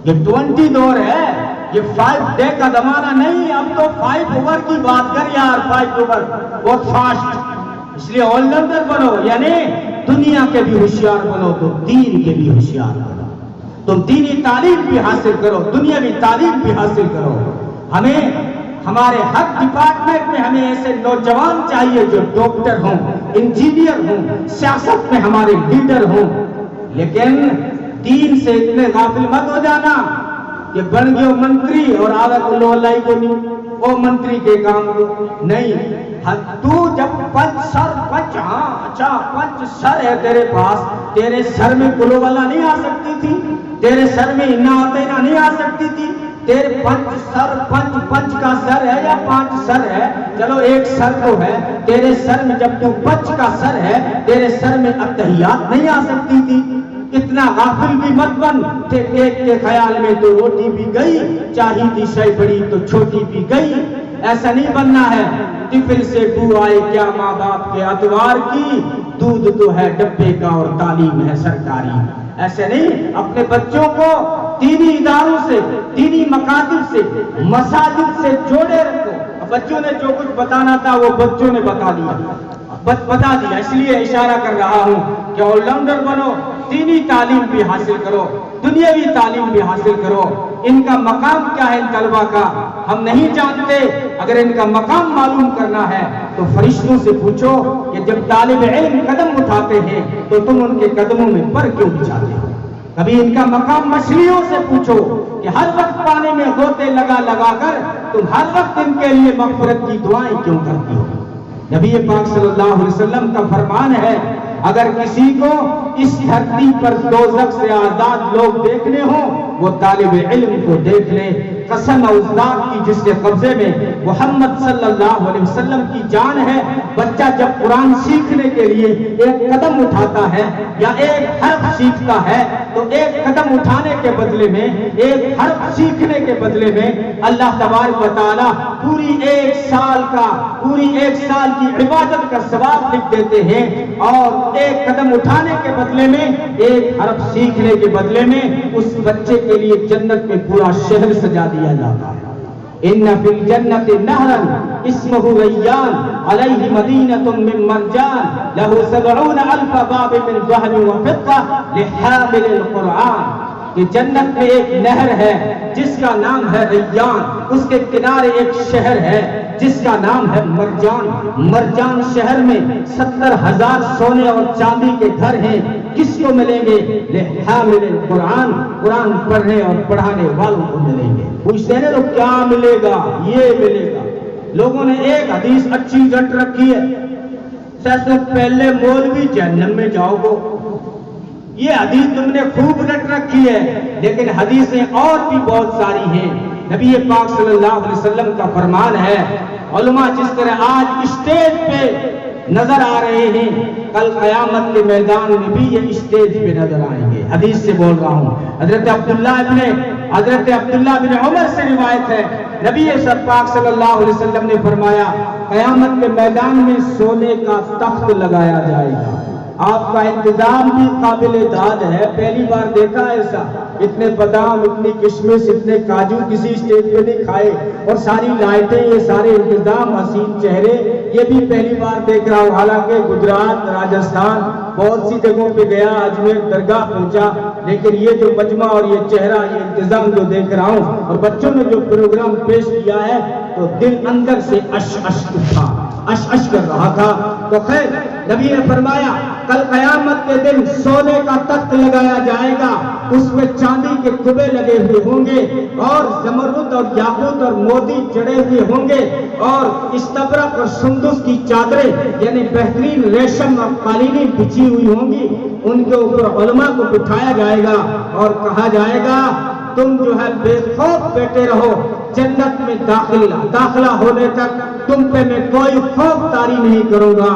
یہ 20 دور ہے، یہ 5 ڈے کا زمانہ نہیں، اب تو 5 اوور کی بات کر یار، 5 اوور بہت فاسٹ، اس لیے آل راؤنڈر بنو، یعنی دنیا کے بھی ہوشیار بنو تو دین کے بھی ہوشیار بنو۔ تم دینی تعلیم بھی حاصل کرو، دنیاوی تعلیم بھی حاصل کرو۔ ہمیں ہمارے ہر ڈپارٹمنٹ میں ہمیں ایسے نوجوان چاہیے جو ڈاکٹر ہوں، انجینئر ہوں، سیاست میں ہمارے لیڈر ہوں، لیکن دین سے اتنے غافل مت ہو جانا کہ بن گئے منتری اور عادت اللہ کو نہیں، وہ منتری کے کام کو نہیں۔ تو جب پنچ سر ہے تیرے پاس، تیرے سر میں کلو والا نہیں آ سکتی تھی، تیرے سر میں انا ہوتا نہیں آ سکتی تھی، تیرے پنچ کا سر ہے یا 5 سر ہے، چلو ایک سر تو ہے تیرے سر میں، جب تو پنچ کا سر ہے تیرے سر میں اتحیات نہیں آ سکتی تھی۔ اتنا غافل بھی مت بن کہ ایک کے خیال میں تو روٹی بھی گئی، چاہی تھی شے بڑی تو چھوٹی بھی گئی، ایسا نہیں بننا ہے۔ ٹفن سے بو آئے کیا ماں باپ کے اتوار کی، دودھ تو ہے ڈبے کا اور تعلیم ہے سرکاری۔ ایسے نہیں، اپنے بچوں کو دینی اداروں سے، دینی مکاتب سے، مساجد سے جوڑے رکھو۔ بچوں نے جو کچھ بتانا تھا وہ بچوں نے بتا دیا، اس لیے اشارہ کر رہا ہوں کہ آل راؤنڈر بنو، دینی تعلیم بھی حاصل کرو، دنیاوی تعلیم بھی حاصل کرو۔ ان کا مقام کیا ہے ان طلبہ کا ہم نہیں جانتے، اگر ان کا مقام معلوم کرنا ہے تو فرشتوں سے پوچھو کہ جب طالب علم قدم اٹھاتے ہیں تو تم ان کے قدموں میں پر کیوں بچھاتے ہو؟ کبھی ان کا مقام مچھلیوں سے پوچھو کہ ہر وقت پانی میں غوطے لگا کر تم ہر وقت ان کے لیے مغفرت کی دعائیں کیوں کرتی ہو؟ نبی پاک صلی اللہ علیہ وسلم کا فرمان ہے، اگر کسی کو اس دھرتی پر دوزخ سے آزاد لوگ دیکھنے ہوں وہ طالب علم کو دیکھ لے۔ قسم اس ذات کی جس کے قبضے میں محمد صلی اللہ علیہ وسلم کی جان ہے، بچہ جب قرآن سیکھنے کے لیے ایک قدم اٹھاتا ہے یا ایک حرف سیکھتا ہے تو ایک قدم اٹھانے کے بدلے میں، ایک حرف سیکھنے کے بدلے میں اللہ تبارک و تعالیٰ پوری ایک سال کی عبادت کا ثواب لکھ دیتے ہیں، اور ایک قدم اٹھانے کے بدلے میں، ایک حرف سیکھنے کے بدلے میں اس بچے کے لیے جنت میں پورا شہر سجا دیا جاتا ہے۔ ان فی الجنت نہرا اسمہ ریان علیہ مدینۃ من مرجان لہ 70,000 باب من ذہب وفضہ لحامل القرآن۔ کہ جنت میں ایک نہر ہے جس کا نام ہے ریان، اس کے کنارے ایک شہر ہے جس کا نام ہے مرجان۔ مرجان شہر میں 70,000 سونے اور چاندی کے گھر ہیں۔ کس کو ملیں گے؟ لحامل القرآن، قرآن پڑھنے اور پڑھانے والوں کو ملیں گے۔ پوچھتے ہیں تو کیا ملے گا؟ یہ ملے گا۔ لوگوں نے ایک حدیث اچھی رٹ رکھی ہے، سب سے پہلے مولوی جہنم میں جاؤ گو۔ یہ حدیث تم نے خوب رٹ رکھی ہے، لیکن حدیثیں اور بھی بہت ساری ہیں۔ نبی پاک صلی اللہ علیہ وسلم کا فرمان ہے، علماء جس طرح آج اسٹیج پہ نظر آ رہے ہیں، کل قیامت کے میدان میں بھی یہ اسٹیج پہ نظر آئیں گے۔ حدیث سے بول رہا ہوں، حضرت عبداللہ بن عمر سے روایت ہے، نبی پاک صلی اللہ علیہ وسلم نے فرمایا، قیامت کے میدان میں سونے کا تخت لگایا جائے گا۔ آپ کا انتظام بھی قابل داد ہے، پہلی بار دیکھا ایسا، اتنے بادام، اتنی کشمش، اتنے کاجو کسی اسٹیج پہ نہیں کھائے، اور ساری لائٹیں، یہ سارے انتظام، حسین چہرے، یہ بھی پہلی بار دیکھ رہا ہوں۔ حالانکہ گجرات، راجستھان، بہت سی جگہوں پہ گیا، اجمیر درگاہ پہنچا، لیکن یہ جو مجمع اور یہ چہرہ، یہ انتظام جو دیکھ رہا ہوں، اور بچوں نے جو پروگرام پیش کیا ہے، تو دل اندر سے اش کر رہا تھا۔ تو خیر، نبی نے فرمایا کل قیامت کے دن سونے کا تخت لگایا جائے گا، اس میں چاندی کے کبے لگے ہوئے ہوں گے، اور زمرد اور یاقوت اور موتی جڑے ہوئے ہوں گے، اور استبرق اور سندس کی چادریں یعنی بہترین ریشم اور قالینیں بچھی ہوئی ہوں گی۔ ان کے اوپر علماء کو بٹھایا جائے گا اور کہا جائے گا، تم جو ہے بے خوف بیٹھے رہو، جنت میں داخلہ ہونے تک تم پہ میں کوئی خوف طاری نہیں کروں گا،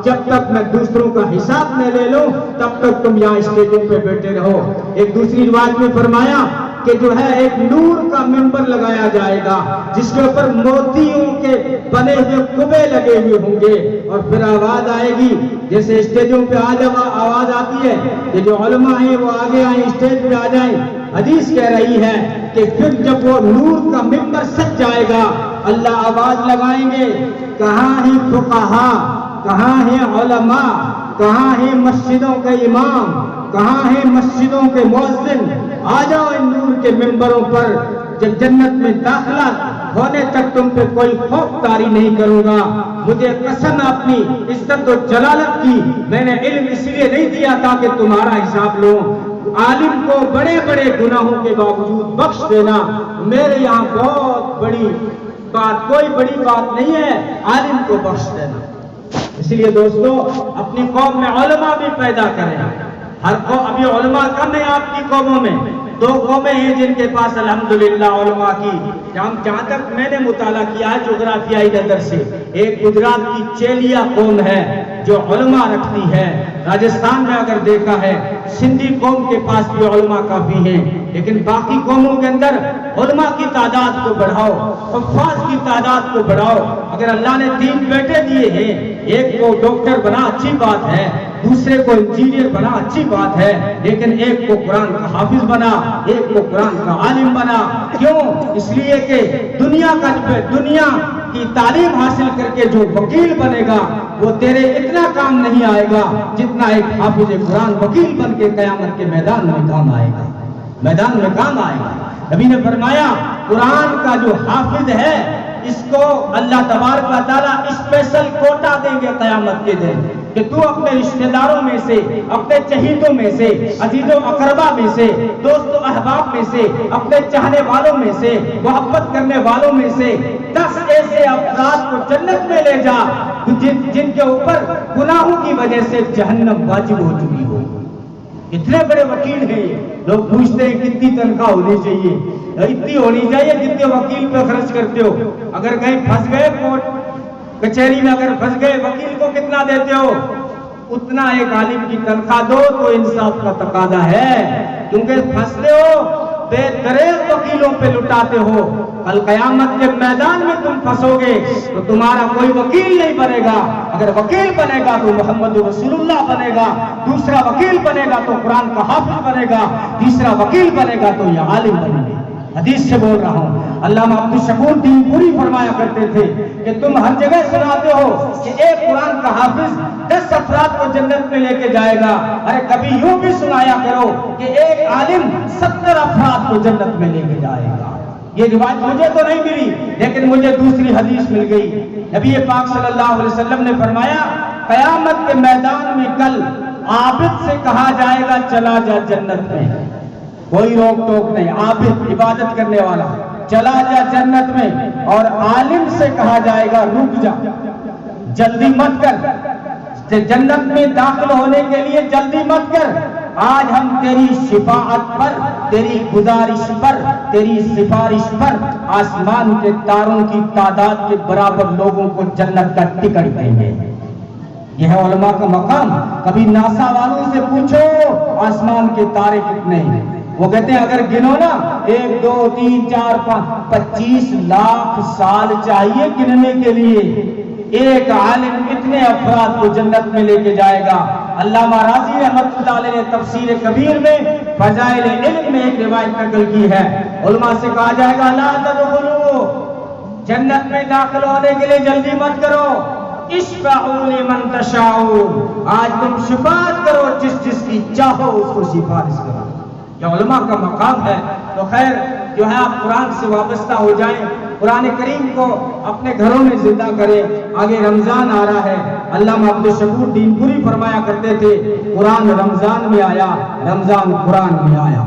جب تک میں دوسروں کا حساب نہ لے لوں تب تک تم یہاں اسٹیجوں پہ بیٹھے رہو۔ ایک دوسری روایت میں فرمایا کہ جو ہے ایک نور کا منبر لگایا جائے گا جس کے اوپر موتیوں کے بنے ہوئے کبے لگے ہوئے ہوں گے، اور پھر آواز آئے گی، جیسے اسٹیجوں پہ آواز آتی ہے کہ جو علماء ہیں وہ آگے آئیں، اسٹیج پہ آ جائیں۔ حدیث کہہ رہی ہے کہ پھر جب وہ نور کا منبر سج جائے گا، اللہ آواز لگائیں گے، کہاں ہیں فقہا، کہاں ہیں علماء، کہاں ہیں مسجدوں کے امام، کہاں ہیں مسجدوں کے مؤذن، آ جاؤ ان نور کے منبروں پر، جب جنت میں داخلہ ہونے تک تم پہ کوئی خوف طاری نہیں کروں گا۔ مجھے قسم اپنی عزت و جلالت کی، میں نے علم اس لیے نہیں دیا تاکہ تمہارا حساب لوں، عالم کو بڑے بڑے گناہوں کے باوجود بخش دینا میرے یہاں بہت بڑی بات، کوئی بڑی بات نہیں ہے، عالم کو بخش دینا۔ اس لیے دوستو، اپنی قوم میں علماء بھی پیدا کریں۔ ہر قوم، ابھی علماء کم ہیں آپ کی قوموں میں، 2 قومیں ہیں جن کے پاس الحمدللہ علماء کی، جہاں تک میں نے مطالعہ کیا ہے جغرافیائی نظر سے، ایک گجرات کی چیلیا قوم ہے جو علماء رکھتی ہے۔ راجستھان میں اگر دیکھا ہے، سندھی قوم کے پاس بھی علماء کافی ہیں، لیکن باقی قوموں کے اندر علماء کی تعداد کو بڑھاؤ، حفاظ کی تعداد کو بڑھاؤ۔ اگر اللہ نے 3 بیٹے دیے ہیں، ایک کو ڈاکٹر بنا اچھی بات ہے، دوسرے کو انجینئر بنا اچھی بات ہے، لیکن ایک کو قرآن کا حافظ بنا، ایک کو قرآن کا عالم بنا۔ کیوں؟ اس لیے کہ دنیا کی تعلیم حاصل کر کے جو وکیل بنے گا وہ تیرے اتنا کام نہیں آئے گا جتنا ایک حافظ قرآن وکیل بن کے قیامت کے میدان میں کام آئے گا، میدان میں کام آئے گا۔ نبی نے فرمایا قرآن کا جو حافظ ہے اس کو اللہ تبارک و تعالیٰ اسپیشل کوٹا دیں گے قیامت کے دن کہ تو اپنے رشتہ داروں میں سے، اپنے چہیتوں میں سے، عزیز و اقربا میں سے، دوست و احباب میں سے، اپنے چاہنے والوں میں سے، محبت کرنے والوں میں سے 10 ایسے افراد کو جنت میں لے جا جن کے اوپر گناہوں کی وجہ سے جہنم واجب ہو چکی ہو۔ اتنے بڑے وکیل ہیں یہ۔ لوگ پوچھتے ہیں کتنی تنخواہ ہونی چاہیے؟ اتنی ہونی چاہیے جتنے وکیل پہ خرچ کرتے ہو. اگر کہیں پھنس گئے کورٹ کچہری میں اگر پھنس گئے وکیل کو کتنا دیتے ہو اتنا ایک عالم کی تنخواہ دو تو انصاف کا تقاضا ہے. کیونکہ پھنستے ہو بے دریغ وکیلوں پہ لٹاتے ہو. کل قیامت کے میدان میں تم پھنسو گے تو تمہارا کوئی وکیل نہیں بنے گا. اگر وکیل بنے گا تو محمد رسول اللہ بنے گا, دوسرا وکیل بنے گا تو قرآن کا حافظ بنے گا, تیسرا وکیل بنے گا تو یہ عالم بنے گا. حدیث سے بول رہا ہوں. علامہ عبدالشکور دین پوری فرمایا کرتے تھے کہ تم ہر جگہ سناتے ہو کہ ایک قرآن کا حافظ 10 افراد کو جنت میں لے کے جائے گا. ارے کبھی یوں بھی سنایا کرو کہ ایک عالم 70 افراد کو جنت میں لے کے جائے گا. یہ روایت مجھے تو نہیں ملی لیکن مجھے دوسری حدیث مل گئی. نبی پاک صلی اللہ علیہ وسلم نے فرمایا قیامت کے میدان میں کل عابد سے کہا جائے گا چلا جا جنت میں, کوئی روک ٹوک نہیں, عابد عبادت کرنے والا چلا جا جنت میں. اور عالم سے کہا جائے گا رک جا, جلدی مت کر, جنت میں داخل ہونے کے لیے جلدی مت کر. آج ہم تیری شفاعت پر, تیری گزارش پر, تیری سفارش پر آسمان کے تاروں کی تعداد کے برابر لوگوں کو جنت کا ٹکٹ دیں گے. یہ ہے علماء کا مقام. کبھی ناسا والوں سے پوچھو آسمان کے تارے کتنے ہیں, وہ کہتے ہیں اگر گنو نا 1 2 3 4 5 25 لاکھ سال چاہیے گننے کے لیے. ایک عالم اتنے افراد کو جنت میں لے کے جائے گا. علامہ راضی رحمۃ اللہ علیہ نے تفسیر کبیر میں فضائل علم میں ایک روایت نقل کی ہے. علماء سے کہا جائے گا لا تدخلوا, جنت میں داخل ہونے کے لیے جلدی مت کرو. اشفعوا لمن تشاءون, آج تم شفاعت کرو جس جس کی چاہو اس کو سفارش کرو. یہ علماء کا مقام ہے. تو خیر جو ہے آپ قرآن سے وابستہ ہو جائیں, قرآن کریم کو اپنے گھروں میں زندہ کریں. آگے رمضان آ رہا ہے. علامہ عبدالشکور دین پوری فرمایا کرتے تھے قرآن رمضان میں آیا, رمضان قرآن میں آیا.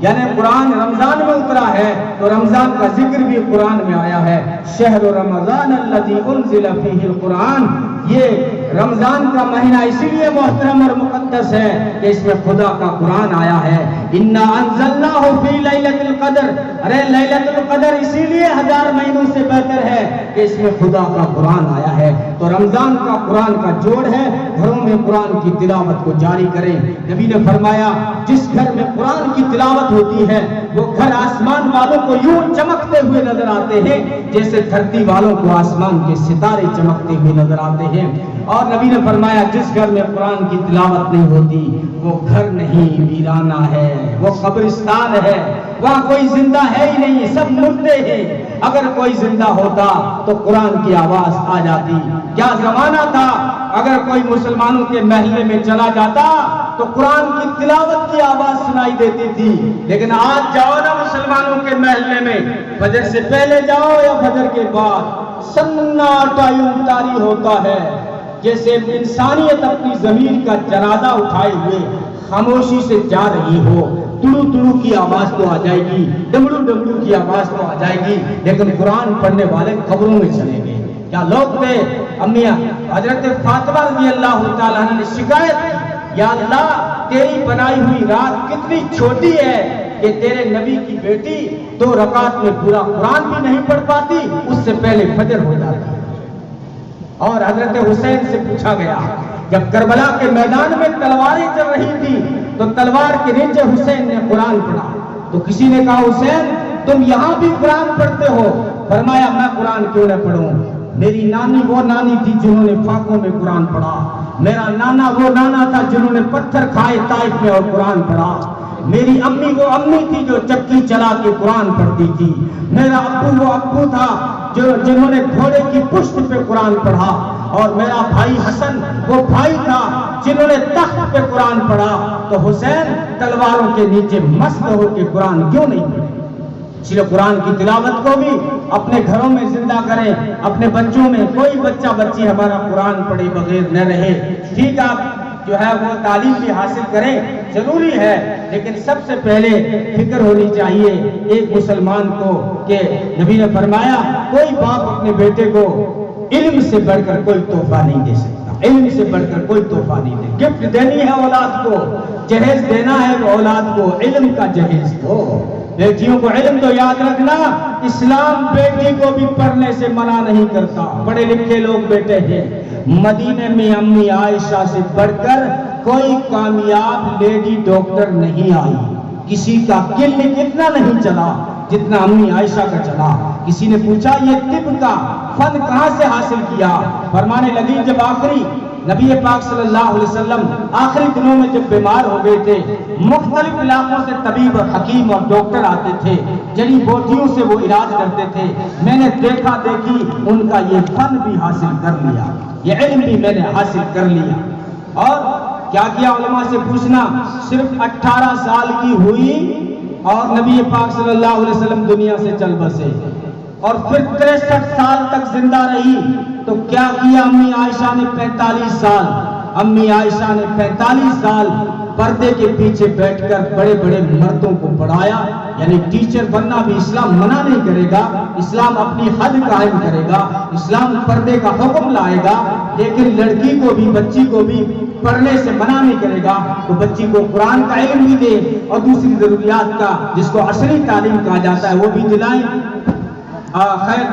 یعنی قرآن رمضان میں اترا ہے تو رمضان کا ذکر بھی قرآن میں آیا ہے. شہر رمضان الذی انزل فیہ القرآن, یہ رمضان کا مہینہ اسی لیے محترم اور مقدس ہے کہ اس میں خدا کا قرآن آیا ہے. انا انزلناہ فی لیلۃ القدر, ارے لیلۃ القدر اسی لیے 1000 مہینوں سے بہتر ہے کہ اس میں خدا کا قرآن آیا ہے. تو رمضان کا قرآن کا جوڑ ہے, گھروں میں قرآن کی تلاوت کو جاری کریں. نبی نے فرمایا جس گھر میں قرآن کی تلاوت ہوتی ہے وہ گھر آسمان والوں کو یوں چمکتے ہوئے نظر آتے ہیں جیسے دھرتی والوں کو آسمان کے ستارے چمکتے ہوئے نظر آتے ہیں. اور نبی نے فرمایا جس گھر میں قرآن کی تلاوت نہیں ہوتی وہ گھر نہیں, ویرانہ ہے, وہ قبرستان ہے, وہاں کوئی زندہ ہے ہی نہیں, سب مردے ہیں. اگر کوئی زندہ ہوتا تو قرآن کی آواز آ جاتی. کیا زمانہ تھا, اگر کوئی مسلمانوں کے محلے میں چلا جاتا تو قرآن کی تلاوت کی آواز سنائی دیتی تھی. لیکن آج جاؤ نا مسلمانوں کے محلے میں, فجر سے پہلے جاؤ یا فجر کے بعد, سناٹا یوں طاری ہوتا ہے جیسے انسانیت اپنی ضمیر کا جنازہ اٹھائے ہوئے خاموشی سے جا رہی ہو. تڑو تڑو کی آواز تو آ جائے گی, ڈمڑو ڈمڑو کی آواز تو آ جائے گی, لیکن قرآن پڑھنے والے قبروں میں چلے گئے. کیا لوگ تھے امی حضرت فاطمہ رضی اللہ تعالیٰ عنہ نے شکایت کی, یا اللہ تیری بنائی ہوئی رات کتنی چھوٹی ہے کہ تیرے نبی کی بیٹی 2 رکعت میں پورا قرآن بھی نہیں پڑھ پاتی, اس سے پہلے فجر ہو جاتی. اور حضرت حسین سے پوچھا گیا جب کربلا کے میدان میں تلواریں چل رہی تھی تو تلوار کے نیچے حسین نے قرآن پڑھا, تو کسی نے کہا حسین تم یہاں بھی قرآن پڑھتے ہو؟ فرمایا میں قرآن کیوں نہ پڑھوں, میری نانی وہ نانی تھی جنہوں نے فاقوں میں قرآن پڑھا, میرا نانا وہ نانا تھا جنہوں نے پتھر کھائے طائف میں اور قرآن پڑھا, میری امی وہ امی تھی جو چکی چلا کے قرآن پڑھتی تھی, میرا ابو وہ ابو تھا جنہوں نے گھوڑے کی پشت پہ قرآن پڑھا, اور میرا بھائی حسن وہ بھائی تھا جنہوں نے تخت پہ قرآن پڑھا. تو حسین تلواروں کے نیچے مست ہو کے قرآن کیوں نہیں پڑھے؟ اس لیے قرآن کی تلاوت کو بھی اپنے گھروں میں زندہ کریں, اپنے بچوں میں کوئی بچہ بچی ہمارا قرآن پڑھے بغیر نہ رہے. ٹھیک آپ جو ہے وہ تعلیم بھی حاصل کریں, ضروری ہے, لیکن سب سے پہلے فکر ہونی چاہیے ایک مسلمان کو کہ نبی نے فرمایا کوئی باپ اپنے بیٹے کو علم سے بڑھ کر کوئی تحفہ نہیں دے سکتا. علم سے بڑھ کر کوئی تحفہ نہیں دے. گفٹ دینی ہے اولاد کو، جہیز دینا ہے اولاد کو، علم کا جہیز دو. بیٹیوں کو علم تو یاد رکھنا، اسلام بیٹی کو بھی پڑھنے سے منع نہیں کرتا. پڑھے لکھے لوگ بیٹے ہیں. مدینے میں امی عائشہ سے بڑھ کر کوئی کامیاب لیڈی ڈاکٹر نہیں آئی. کسی کا کلینک اتنا نہیں چلا جتنا امی عائشہ کا چلا. کسی نے پوچھا یہ طب کا فن کہاں سے حاصل کیا؟ فرمانے لگی جب آخری نبی پاک صلی اللہ علیہ وسلم آخری دنوں میں جب بیمار ہو گئے تھے، مختلف علاقوں سے طبیب اور حکیم اور ڈاکٹر آتے تھے، جڑی بوٹیوں سے وہ علاج کرتے تھے. میں نے دیکھا دیکھی ان کا یہ فن بھی حاصل کر لیا، یہ علم بھی میں نے حاصل کر لیا. اور کیا کیا علماء سے پوچھنا، صرف 18 سال کی ہوئی اور نبی پاک صلی اللہ علیہ وسلم دنیا سے چل بسے، اور پھر 63 سال تک زندہ رہی. تو کیا کیا امی عائشہ نے؟ 45 سال. امی عائشہ نے 45 سال پردے کے پیچھے بیٹھ کر بڑے بڑے مردوں کو پڑھایا. یعنی ٹیچر بننا بھی اسلام منع نہیں کرے گا، اسلام اپنی حد قائم کرے گا، اسلام پردے کا حکم لائے گا، لیکن لڑکی کو بھی بچی کو بھی پڑھنے سے منع نہیں کرے گا. تو بچی کو قرآن کا علم بھی دے اور دوسری ضروریات کا جس کو عصری تعلیم کہا جاتا ہے وہ بھی دلائیں. خیر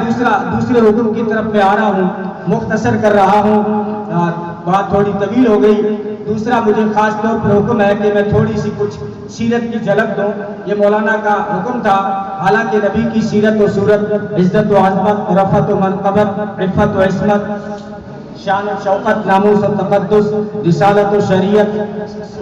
دوسرے حکم کی طرف میں آ رہا ہوں، مختصر کر رہا ہوں، بات تھوڑی طویل ہو گئی. دوسرا مجھے خاص طور پر حکم ہے کہ میں تھوڑی سی کچھ سیرت کی جھلک دوں. یہ مولانا کا حکم تھا. حالانکہ نبی کی سیرت و صورت، عزت و عظمت، رفعت و منقبت، عفت و عصمت، شان و شوقت، ناموس و تقدس، رسالت و شریعت،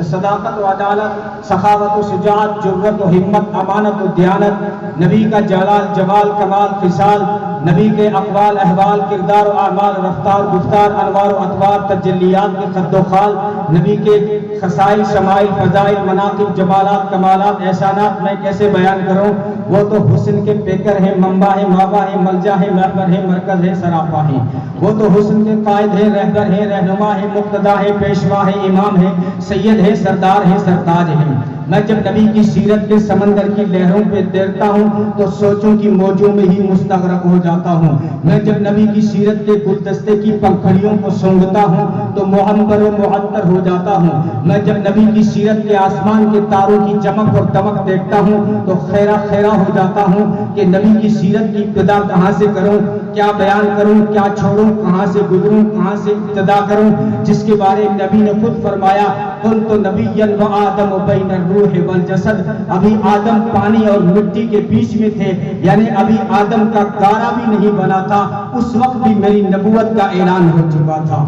صداقت و عدالت، سخاوت و شجاعت، جرأت و ہمت، امانت و دیانت، نبی کا جلال جمال کمال خصال، نبی کے اقوال احوال کردار و اعمال رفتار گفتار انوار و اطوار تجلیات کے خد و خال، نبی کے خصائل شمائل فضائل مناقب جمالات کمالات احسانات میں کیسے بیان کروں؟ وہ تو حسن کے پیکر ہیں، منبع ہے، مابع ہے، ملجا ہے، محور ہے، مرکز ہے، سراپا ہے. وہ تو حسن کے قائد ہے، رہبر ہے، رہنما ہے، مقتدا ہے، پیشوا ہے، امام ہے، سید ہے، سردار ہے، سرتاج ہے. میں جب نبی کی سیرت کے سمندر کی لہروں پہ تیرتا ہوں تو سوچوں کی موجوں میں ہی مستغرق ہو جاتا ہوں. میں جب نبی کی سیرت کے گلدستے کی پنکھڑیوں کو سونگھتا ہوں تو معمر و معطر ہو جاتا ہوں. میں جب نبی کی سیرت کے آسمان کے تاروں کی چمک اور دمک دیکھتا ہوں تو خیرہ خیرہ ہو جاتا ہوں کہ نبی کی سیرت کی ابتدا کہاں سے کروں، کیا بیان کروں، کیا چھوڑوں، کہاں سے گزروں، کہاں سے ابتدا کروں، جس کے بارے میں نبی نے خود فرمایا کنت نبیا و آدم بین الروح والجسد. ابھی آدم پانی اور مٹی کے بیچ میں تھے، یعنی ابھی آدم کا گارا بھی نہیں بنا تھا، اس وقت بھی میری نبوت کا اعلان ہو چکا تھا.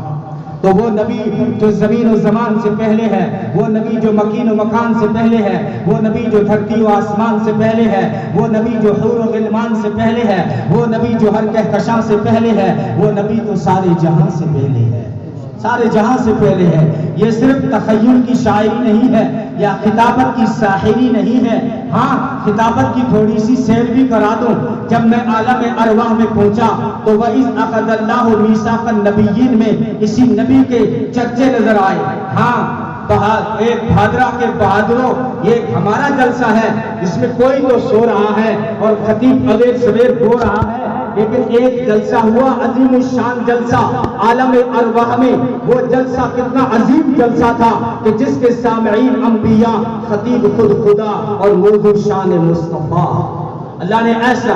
تو وہ نبی جو زمین و زمان سے پہلے ہے، وہ نبی جو مکین و مکان سے پہلے ہے، وہ نبی جو دھرتی و آسمان سے پہلے ہے، وہ نبی جو حور و غلمان سے پہلے ہے، وہ نبی جو ہر کہکشاں سے پہلے ہے، وہ نبی تو سارے جہاں سے پہلے ہے، سارے جہاں سے پہلے ہے. یہ صرف تخیل کی شاعری نہیں ہے یا خطابت کی ساحری نہیں ہے. ہاں خطابت کی تھوڑی سی سیر بھی کرا دوں. جب میں عالم ارواح میں پہنچا تو وَإِذْ أَخَذَ اللَّهُ مِيثَاقَ النَّبِيِّينَ میں اسی نبی کے چرچے نظر آئے. ہاں ایک بھادرہ کے بہادروں، یہ ہمارا جلسہ ہے، اس میں کوئی تو سو رہا ہے اور خطیب اویر سویر گو رہا ہے، لیکن ایک جلسہ ہوا عظیم الشان جلسہ عالم ارواح میں. وہ جلسہ کتنا عظیم جلسہ تھا کہ جس کے سامعین انبیاء، خطیب خود خدا اور موضوع شان مصطفیٰ. اللہ نے ایسا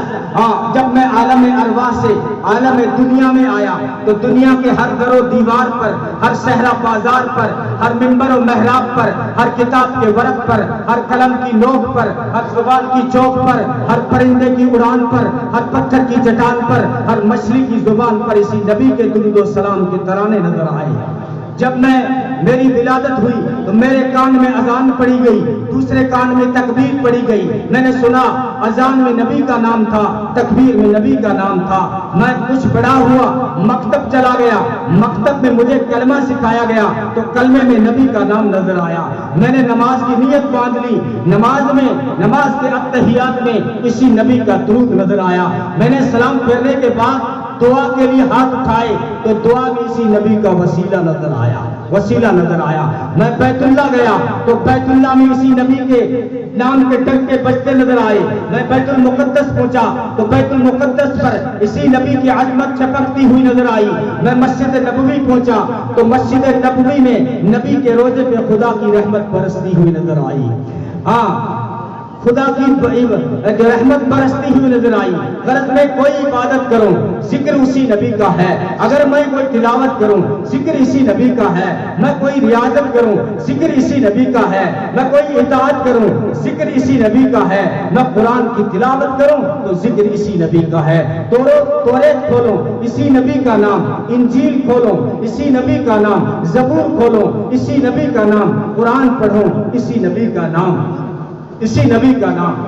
جب میں عالم ارواح سے عالم دنیا میں آیا تو دنیا کے ہر در و دیوار پر، ہر صحرا بازار پر، ہر منبر و محراب پر، ہر کتاب کے ورق پر، ہر قلم کی نوک پر، ہر زبان کی چوک پر، ہر پرندے کی اڑان پر، ہر پتھر کی چٹان پر، ہر مچھلی کی زبان پر اسی نبی کے درود و سلام کے ترانے نظر آئے. جب میری ولادت ہوئی تو میرے کان میں اذان پڑی گئی، دوسرے کان میں تکبیر پڑی گئی. میں نے سنا اذان میں نبی کا نام تھا، تکبیر میں نبی کا نام تھا. میں کچھ بڑا ہوا، مکتب چلا گیا، مکتب میں مجھے کلمہ سکھایا گیا تو کلمے میں نبی کا نام نظر آیا. میں نے نماز کی نیت باندھ لی، نماز کے اتحیات میں اسی نبی کا درود نظر آیا. میں نے سلام پھیرنے کے بعد دعا کے لیے ہاتھ اٹھائے تو دعا میں اسی نبی کا وسیلہ نظر آیا. وسیلہ نظر آیا. میں بیت اللہ گیا تو بیت اللہ میں اسی نبی کے نام کے ڈنکے بجتے نظر آئے. میں بیت المقدس پہنچا تو بیت المقدس پر اسی نبی کی عظمت چپکتی ہوئی نظر آئی. میں مسجد نبوی پہنچا تو مسجد نبوی میں نبی کے روضے پہ خدا کی رحمت برستی ہوئی نظر آئی. ہاں خدا کی رحمت برستی ہوئی نظر آئی. غرض میں کوئی عبادت کروں ذکر اسی نبی کا ہے. اگر میں کوئی تلاوت کروں ذکر اسی نبی کا ہے. میں کوئی ریاضت کروں ذکر اسی نبی کا ہے. میں کوئی اطاعت کروں ذکر اسی نبی کا ہے. میں قرآن کی تلاوت کروں تو ذکر اسی نبی کا ہے. توریت کھولوں اسی نبی کا نام, انجیل کھولوں اسی نبی کا نام, زبور کھولوں اسی نبی کا نام, قرآن پڑھوں اسی نبی کا نام, اسی نبی کا نام.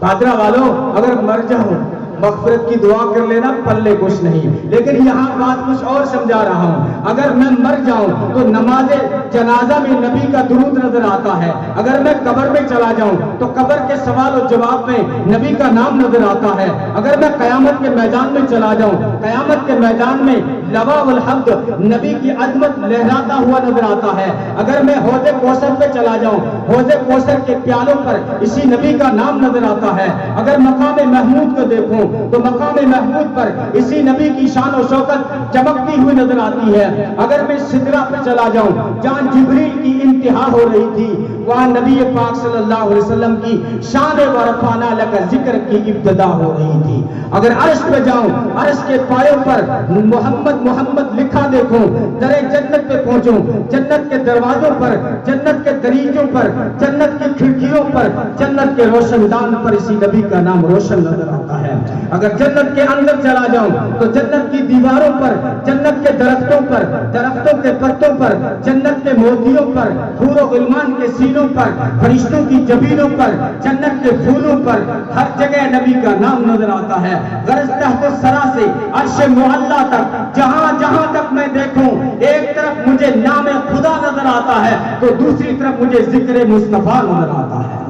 پادرا والوں اگر مر جاؤ مغفرت کی دعا کر لینا, پلے کچھ نہیں. لیکن یہاں بات کچھ اور سمجھا رہا ہوں. اگر میں مر جاؤں تو نماز جنازہ میں نبی کا درود نظر آتا ہے. اگر میں قبر میں چلا جاؤں تو قبر کے سوال و جواب میں نبی کا نام نظر آتا ہے. اگر میں قیامت کے میدان میں چلا جاؤں, قیامت کے میدان میں لوا والحمد نبی کی عظمت لہراتا ہوا نظر آتا ہے. اگر میں حوض کوثر پہ چلا جاؤں, حوض کوثر کے پیالوں پر اسی نبی کا نام نظر آتا ہے. اگر مقام محمود کو دیکھوں تو مقام محمود پر اسی نبی کی شان و شوکت چمکتی ہوئی نظر آتی ہے. اگر میں سدرہ پہ چلا جاؤں جہاں جبریل کی انتہا ہو رہی تھی, وہاں نبی پاک صلی اللہ علیہ وسلم کی شان و رفعنا لک ذکر کی ابتدا ہو رہی تھی. اگر عرش پہ جاؤں, عرش کے پایوں پر محمد محمد لکھا دیکھوں, درے جنت پہ پہنچوں, جنت کے دروازوں پر, جنت کے دریچوں پر, جنت کی کھڑکیوں پر, جنت کے روشن دان پر اسی نبی کا نام روشن نظر آتا ہے. اگر جنت کے اندر چلا جاؤں تو جنت کی دیواروں پر, جنت کے درختوں پر, درختوں کے پتوں پر, جنت کے موتیوں پر, حور و غلمان کے سینوں پر, فرشتوں کی جبینوں پر, جنت کے پھولوں پر, ہر جگہ نبی کا نام نظر آتا ہے. غرض تحت الثری سے عرش معلی تک جہاں جہاں تک میں دیکھوں, ایک طرف مجھے نام خدا نظر آتا ہے تو دوسری طرف مجھے ذکر مصطفیٰ نظر آتا ہے.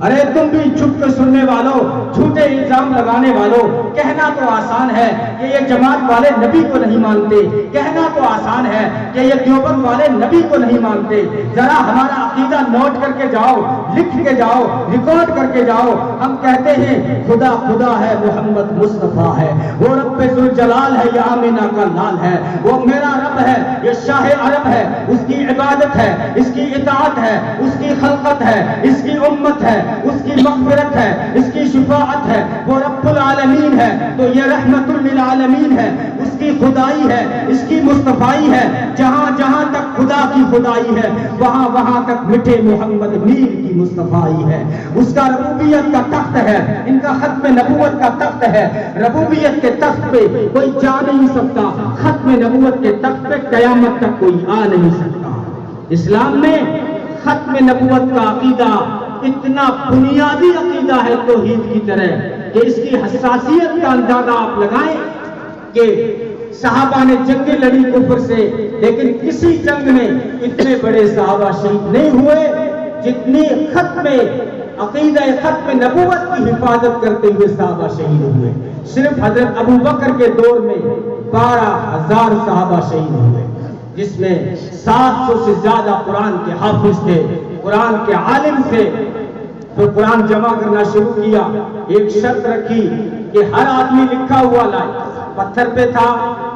ارے تم بھی چھپ کے سننے والوں, جھوٹے الزام لگانے والوں, کہنا تو آسان ہے کہ یہ جماعت والے نبی کو نہیں مانتے, کہنا تو آسان ہے کہ یہ دیوبند والے نبی کو نہیں مانتے. ذرا ہمارا عقیدہ نوٹ کر کے جاؤ, لکھ کے جاؤ, ریکارڈ کر کے جاؤ. ہم کہتے ہیں خدا خدا ہے, محمد مصطفیٰ ہے, وہ رب ذوالجلال ہے, یہ آمینہ کا لال ہے, وہ میرا رب ہے, یہ شاہ عرب ہے, اس کی عبادت ہے, اس کی اطاعت ہے, اس کی خلقت ہے, اس کی امت ہے, اس کی مغفرت ہے, اس کی شفاعت ہے, وہ رب العالمین ہے تو یہ رحمت للعالمین ہے, اس کی خدائی ہے, اس کی مصطفائی ہے. جہاں جہاں تک خدا کی خدائی ہے وہاں وہاں تک مٹھے محمد میر کی مصطفائی ہے. اس کا ربوبیت کا تخت ہے, ان کا ختم نبوت کا تخت ہے. ربوبیت کے تخت پہ کوئی جا نہیں سکتا, ختم نبوت کے تخت پہ قیامت تک کوئی آ نہیں سکتا. اسلام میں ختم نبوت کا عقیدہ اتنا بنیادی عقیدہ ہے توحید کی طرح کہ اس کی حساسیت کا اندازہ آپ لگائیں کہ صحابہ نے جنگیں لڑی کفر سے, لیکن کسی جنگ میں اتنے بڑے صحابہ شہید نہیں ہوئے جتنی ختم عقیدہ ختم نبوت کی حفاظت کرتے ہوئے صحابہ شہید ہوئے. صرف حضرت ابو بکر کے دور میں 12,000 صحابہ شہید ہوئے, جس میں 700 سے زیادہ قرآن کے حافظ تھے, قرآن کے عالم تھے. تو قرآن جمع کرنا شروع کیا, ایک شرط رکھی کہ ہر آدمی لکھا ہوا لائے. پتھر پہ تھا,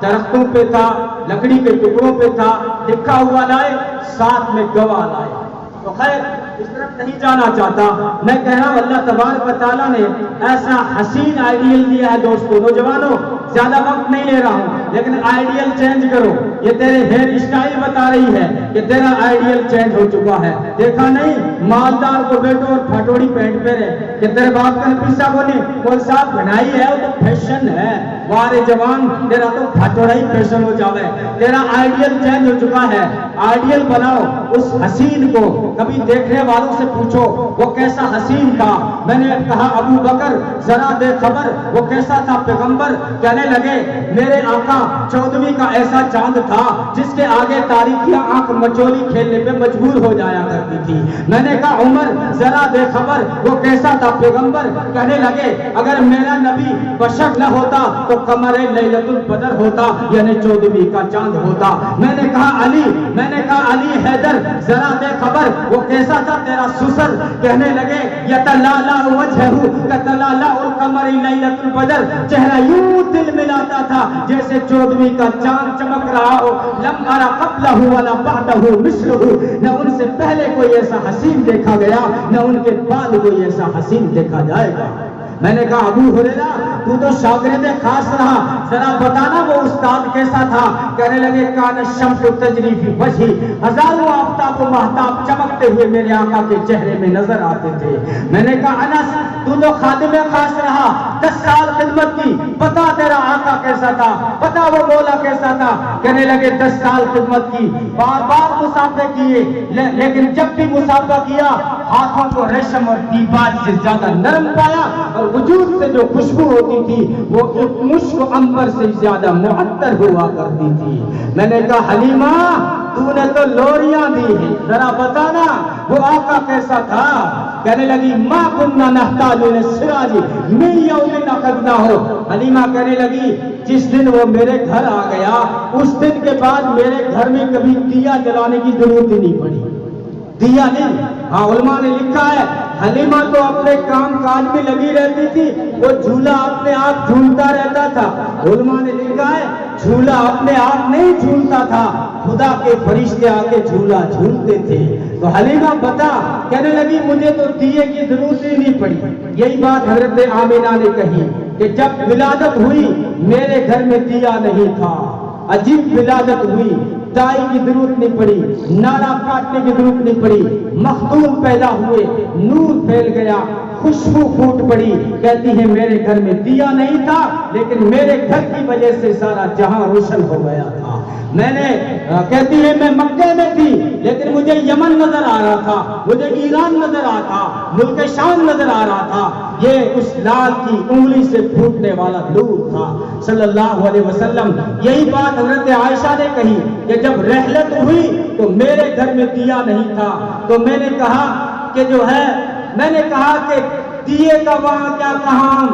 درختوں پہ تھا, لکڑی کے ٹکڑوں پہ تھا, لکھا ہوا لائے, ساتھ میں گواہ لائے. تو خیر اس طرف نہیں جانا چاہتا. میں کہہ رہا ہوں اللہ تبارک و تعالیٰ نے ایسا حسین آئیڈیل دیا ہے. دوستو نوجوانوں, زیادہ وقت نہیں لے رہا ہوں, لیکن آئیڈیل چینج کرو. یہ تیرے ہیئر اسٹائل بتا رہی ہے کہ تیرا آئیڈیل چینج ہو چکا ہے. دیکھا نہیں مالدار کو بیٹو اور پھٹوڑی پہن پہ رہے کہ تیرے باپ کا پیسہ بولے کون صاحب بنائی ہے, وہ تو فیشن ہے. وارے جوان تیرا تو پھٹوڑا ہی فیشن ہو جاوے. تیرا آئیڈیل چینج ہو چکا ہے. آئیڈیل بناؤ اس حسین کو. کبھی دیکھنے والوں سے پوچھو وہ کیسا حسین تھا. میں نے کہا ابو بکر ذرا دے خبر وہ کیسا تھا پیغمبر. کہنے لگے میرے آقا 14ویں کا ایسا چاند تھا جس کے آگے تاریکیاں آنکھ مچولی کھیلنے پہ مجبور ہو جایا کرتی تھی. میں نے کہا عمر ذرا دے خبر وہ کیسا تھا پیغمبر؟ کہنے لگے اگر میرا نبی بشر نہ ہوتا تو قمر لیلۃ البدر ہوتا، یعنی 14ویں کا چاند ہوتا۔ میں نے کہا علی حیدر ذرا دے خبر وہ کیسا تھا تیرا سسر؟ کہنے لگے یتلالا وجہہ کتلالا القمر لیلۃ البدر، چہرہ یوں دل ملاتا تھا جیسے 14ویں کا چاند چمک رہا ہو۔ لم ارى قبلہ ولا بعدہ مثلہ، نہ ان سے پہلے کوئی ایسا حسین دیکھا گیا نہ ان کے بعد کوئی ایسا حسین دیکھا جائے گا۔ میں نے کہا ابو ہریرہ تو تو شاگرد خاص رہا، ذرا بتانا وہ استاد کیسا تھا؟ کہنے لگے کان الشمس تجری فی وجہی، ہزاروں آفتاب و مہتاب چمکتے ہوئے میرے آقا کے چہرے میں نظر آتے تھے۔ میں نے کہا انس تو تو خادم خاص رہا، 10 سال خدمت کی، بتا تیرا آقا کیسا تھا، بتا وہ مولا کیسا تھا؟ کہنے لگے 10 سال خدمت کی، بار بار مسافہ کیے، لیکن جب بھی مسافہ کیا ہاتھوں کو ریشم اور دیباج سے زیادہ نرم پایا، اور وجود سے جو خوشبو ہوتی تھی وہ ایک مشک عنبر سے زیادہ معطر ہوا کرتی تھی۔ میں نے کہا حلیمہ تو نے تو لوریاں دی ہیں، ذرا بتانا وہ آقا کیسا تھا؟ کہنے لگی ما کننا نحتاج للسراج من یوم نقدنا ہو۔ حلیمہ کہنے لگی جس دن وہ میرے گھر آ گیا اس دن کے بعد میرے گھر میں کبھی دیا جلانے کی ضرورت ہی نہیں پڑی۔ دیا نہیں، ہاں علماء نے لکھا ہے حلیمہ تو اپنے کام کاج میں لگی رہتی تھی، وہ جھولا اپنے آپ جھولتا رہتا تھا۔ علماء نے لکھا ہے جھولا اپنے آپ نہیں جھولتا تھا، خدا کے فرشتے آ کے جھولا جھولتے تھے۔ تو حلیمہ بتا، کہنے لگی مجھے تو دیے کی ضرورت ہی نہیں پڑی۔ یہی بات حضرت آمینہ نے کہی کہ جب ولادت ہوئی میرے گھر میں دیا نہیں تھا، عجیب ولادت ہوئی، دائی کی ضرورت نہیں پڑی، نالا کاٹنے کی ضرورت نہیں پڑی، مخدوم پیدا ہوئے، نور پھیل گیا، خوشبو پھوٹ پڑی۔ کہتی ہے میرے گھر میں دیا نہیں تھا لیکن میرے گھر کی وجہ سے سارا جہاں روشن ہو گیا تھا۔ میں نے کہتی ہے میں مکے میں تھی لیکن مجھے یمن نظر آ رہا تھا، مجھے ایران نظر آ رہا تھا، ملک شام نظر آ رہا تھا۔ یہ اس لال کی انگلی سے پھوٹنے والا نور تھا صلی اللہ علیہ وسلم۔ یہی بات حضرت عائشہ نے کہی کہ جب رحلت ہوئی تو میرے گھر میں دیا نہیں تھا، تو میں نے کہا کہ جو ہے میں نے کہا کہ دیے کا وہاں کیا کام،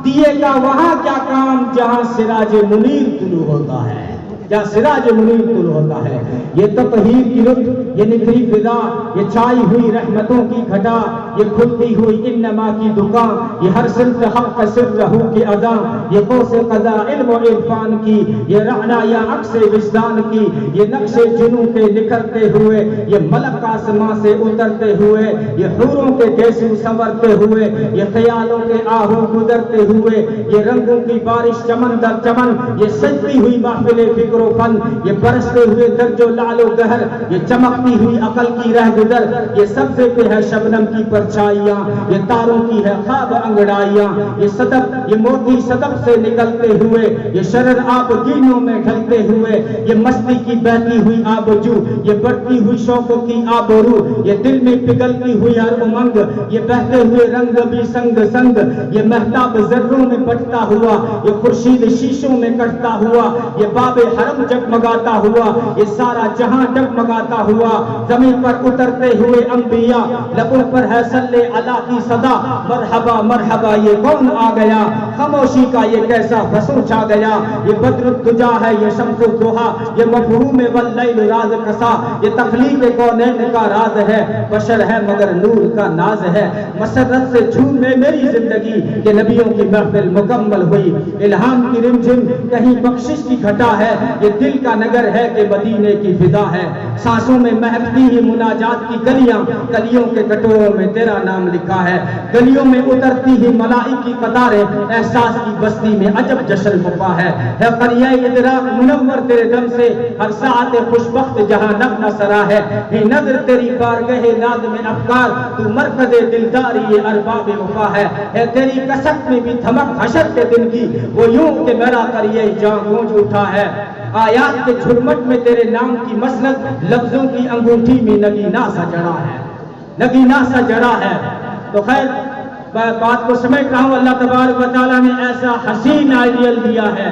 دیے کا وہاں کیا کام جہاں سراج منیر طلوع ہوتا ہے، جہاں سراج منیر طلوع ہوتا ہے۔ یہ تطہیر کی لطف، یہ نکھری فضا، یہ چھائی ہوئی رحمتوں کی گھٹا، یہ کھلتی ہوئی انما کی دکان، یہ ہر صرف حق صرف رہو کی ادا، یہ قوس قضا علم و عرفان کی، یہ رعنا یا عکس وجدان کی، یہ نقش جنوں کے نکھرتے ہوئے، یہ ملک آسمان سے اترتے ہوئے، یہ حوروں کے گیسو سنورتے ہوئے، یہ خیالوں کے آہو گزرتے ہوئے، یہ رنگوں کی بارش چمن در چمن، یہ سجتی ہوئی محفل فکر و فن، یہ برستے ہوئے درج و لعل و گہر، یہ چمکتی ہوئی عقل کی رہ گزر، یہ سبزے پہ ہے شبنم کی پرچھائیاں، یہ تاروں کی ہے خواب انگڑائیاں، یہ صدف، یہ موتی صدف سے نکلتے ہوئے، یہ شرر آب گینوں میں ڈھلتے ہوئے، یہ مستی کی بہتی ہوئی آب جو، یہ بڑھتی ہوئی شوق کی آب و روح، یہ دل میں پگھلتی ہوئی ہر امنگ، یہ بہتے ہوئے رنگ بھی سنگ سنگ، یہ مہتاب ذروں میں بٹتا ہوا، یہ خورشید شیشوں میں کٹتا ہوا، یہ باب حرم جگمگاتا ہوا، یہ سارا جہاں جگمگاتا ہوا، زمین پر اترتے ہوئے انبیاء، لبوں پر ہے صلی اللہ کی صدا، مرحبا مرحبا یہ کون آ گیا، خاموشی کا یہ کیسا فسون چھا گیا، یہ بدر الدجا ہے یہ شمس الضحا، یہ مفہوم واللیل راز کسا، یہ تخلیق کونین کا راز ہے، بشر ہے مگر نور کا ناز ہے، مسرت سے جھومے میری زندگی کہ نبیوں کی محفل مکمل ہوئی، الہام کی رمجھم کہیں بخشش کی گھٹا ہے، یہ دل کا نگر ہے کہ مدینے کی فضا ہے، سانسوں میں مہکتی ہی مناجات کی گلیاں، گلیوں کے کٹوروں میں تیرا نام لکھا ہے، گلیوں میں اترتی ہی ملائک کی قطاریں، احساس کی بستی میں عجب جشن بپا ہے قریہ ادراک منور تیرے دم سے، ہر ساعت خوشبخت جہاں نغمہ سرا ہے، یہ نظر تیری بارگہ ناز میں افکار، تو مرکز دلداری ارباب وفا ہے تیری کسک میں بھی دھمک حشر کے دن کی، وہ یوں کہ میرا قریہ جاں گونج اٹھا ہے، آیات کے جھرمٹ میں تیرے نام کی مسند، لفظوں کی انگوٹھی میں نگینہ سا جڑا ہے، نگینہ سا جڑا ہے۔ تو خیر بات کو سمجھ رہا ہوں، اللہ تبارک و تعالیٰ نے ایسا حسین آئیڈیل دیا ہے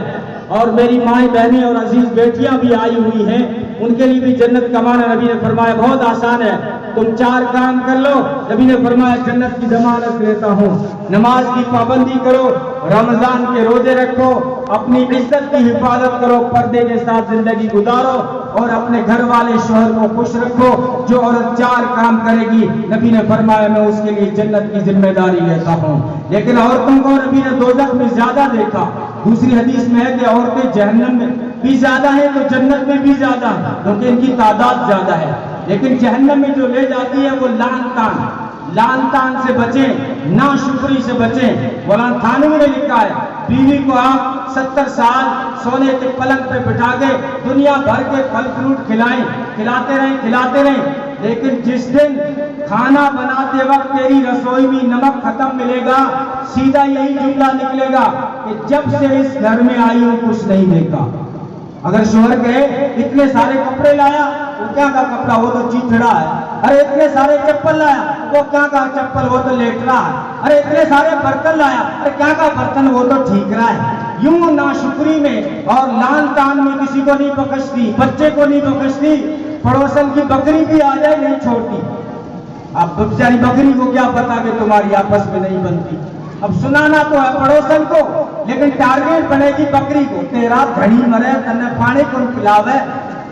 اور میری مائیں بہنیں اور عزیز بیٹیاں بھی آئی ہوئی ہیں، ان کے لیے بھی جنت کمانا نبی نے فرمایا بہت آسان ہے، تم 4 کام کر لو، نبی نے فرمایا جنت کی ضمانت لیتا ہوں۔ نماز کی پابندی کرو، رمضان کے روزے رکھو، اپنی عزت کی حفاظت کرو، پردے کے ساتھ زندگی گزارو، اور اپنے گھر والے شوہر کو خوش رکھو۔ جو عورت 4 کام کرے گی نبی نے فرمایا میں اس کے لیے جنت کی ذمہ داری لیتا ہوں۔ لیکن عورتوں کو نبی نے دوزخ میں زیادہ دیکھا، دوسری حدیث میں ہے کہ عورتیں جہنم میں بھی زیادہ ہیں تو جنت میں بھی زیادہ ہیں، کیونکہ ان کی تعداد زیادہ ہے، لیکن جہنم میں جو لے جاتی ہے وہ لعن تان سے بچیں، ناشکری سے بچیں۔ مولانا تھانوی نے لکھا ہے بیوی کو آپ 70 سال سونے کے پلنگ پہ بٹھا کے دنیا بھر کے پھل فروٹ کھلاتے رہیں، لیکن جس دن کھانا بناتے وقت تیری رسوئی میں نمک ختم ملے گا، سیدھا یہی جملہ نکلے گا کہ جب سے اس گھر میں آئی ہوں کچھ نہیں دیکھا۔ اگر شوہر کہے اتنے سارے کپڑے لایا، وہ کیا کا کپڑا، وہ تو چیتڑا ہے۔ ارے اتنے سارے چپل لایا، وہ کیا کا چپل، وہ تو لیٹرا ہے۔ ارے اتنے سارے برتن لایا، ارے کیا کا برتن، وہ تو ٹھیکرا ہے۔ یوں ناشکری میں اور لعن طعن میں کسی کو نہیں بخشتی، بچے کو نہیں بخشتی، پڑوسن کی بکری بھی آ جائے نہیں چھوڑتی۔ اب بیچاری بکری کو کیا پتا کہ تمہاری آپس میں نہیں بنتی، اب سنانا تو ہے پڑوسن کو، لیکن ٹارگیٹ بنے گی بکری کو، تیرا دھڑی مرے تنے پانے کو پلاوے۔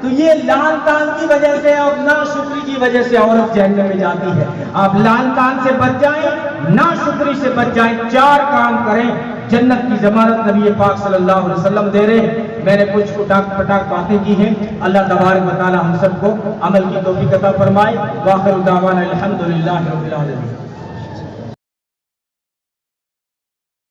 تو یہ لعن طعن کی وجہ سے اور ناشکری کی وجہ سے عورت جہنم میں جاتی ہے۔ آپ لعن طعن سے بچ جائیں، ناشکری سے بچ جائیں، 4 کام کریں، جنت کی ضمانت نبی پاک صلی اللہ علیہ وسلم دے رہے ہیں۔ میں نے کچھ اٹاک پٹاک باتیں کی ہیں، اللہ تبارک و تعالی ہم سب کو عمل کی توفیق عطا فرمائے۔ وآخر دعوانا الحمدللہ رب العالمین۔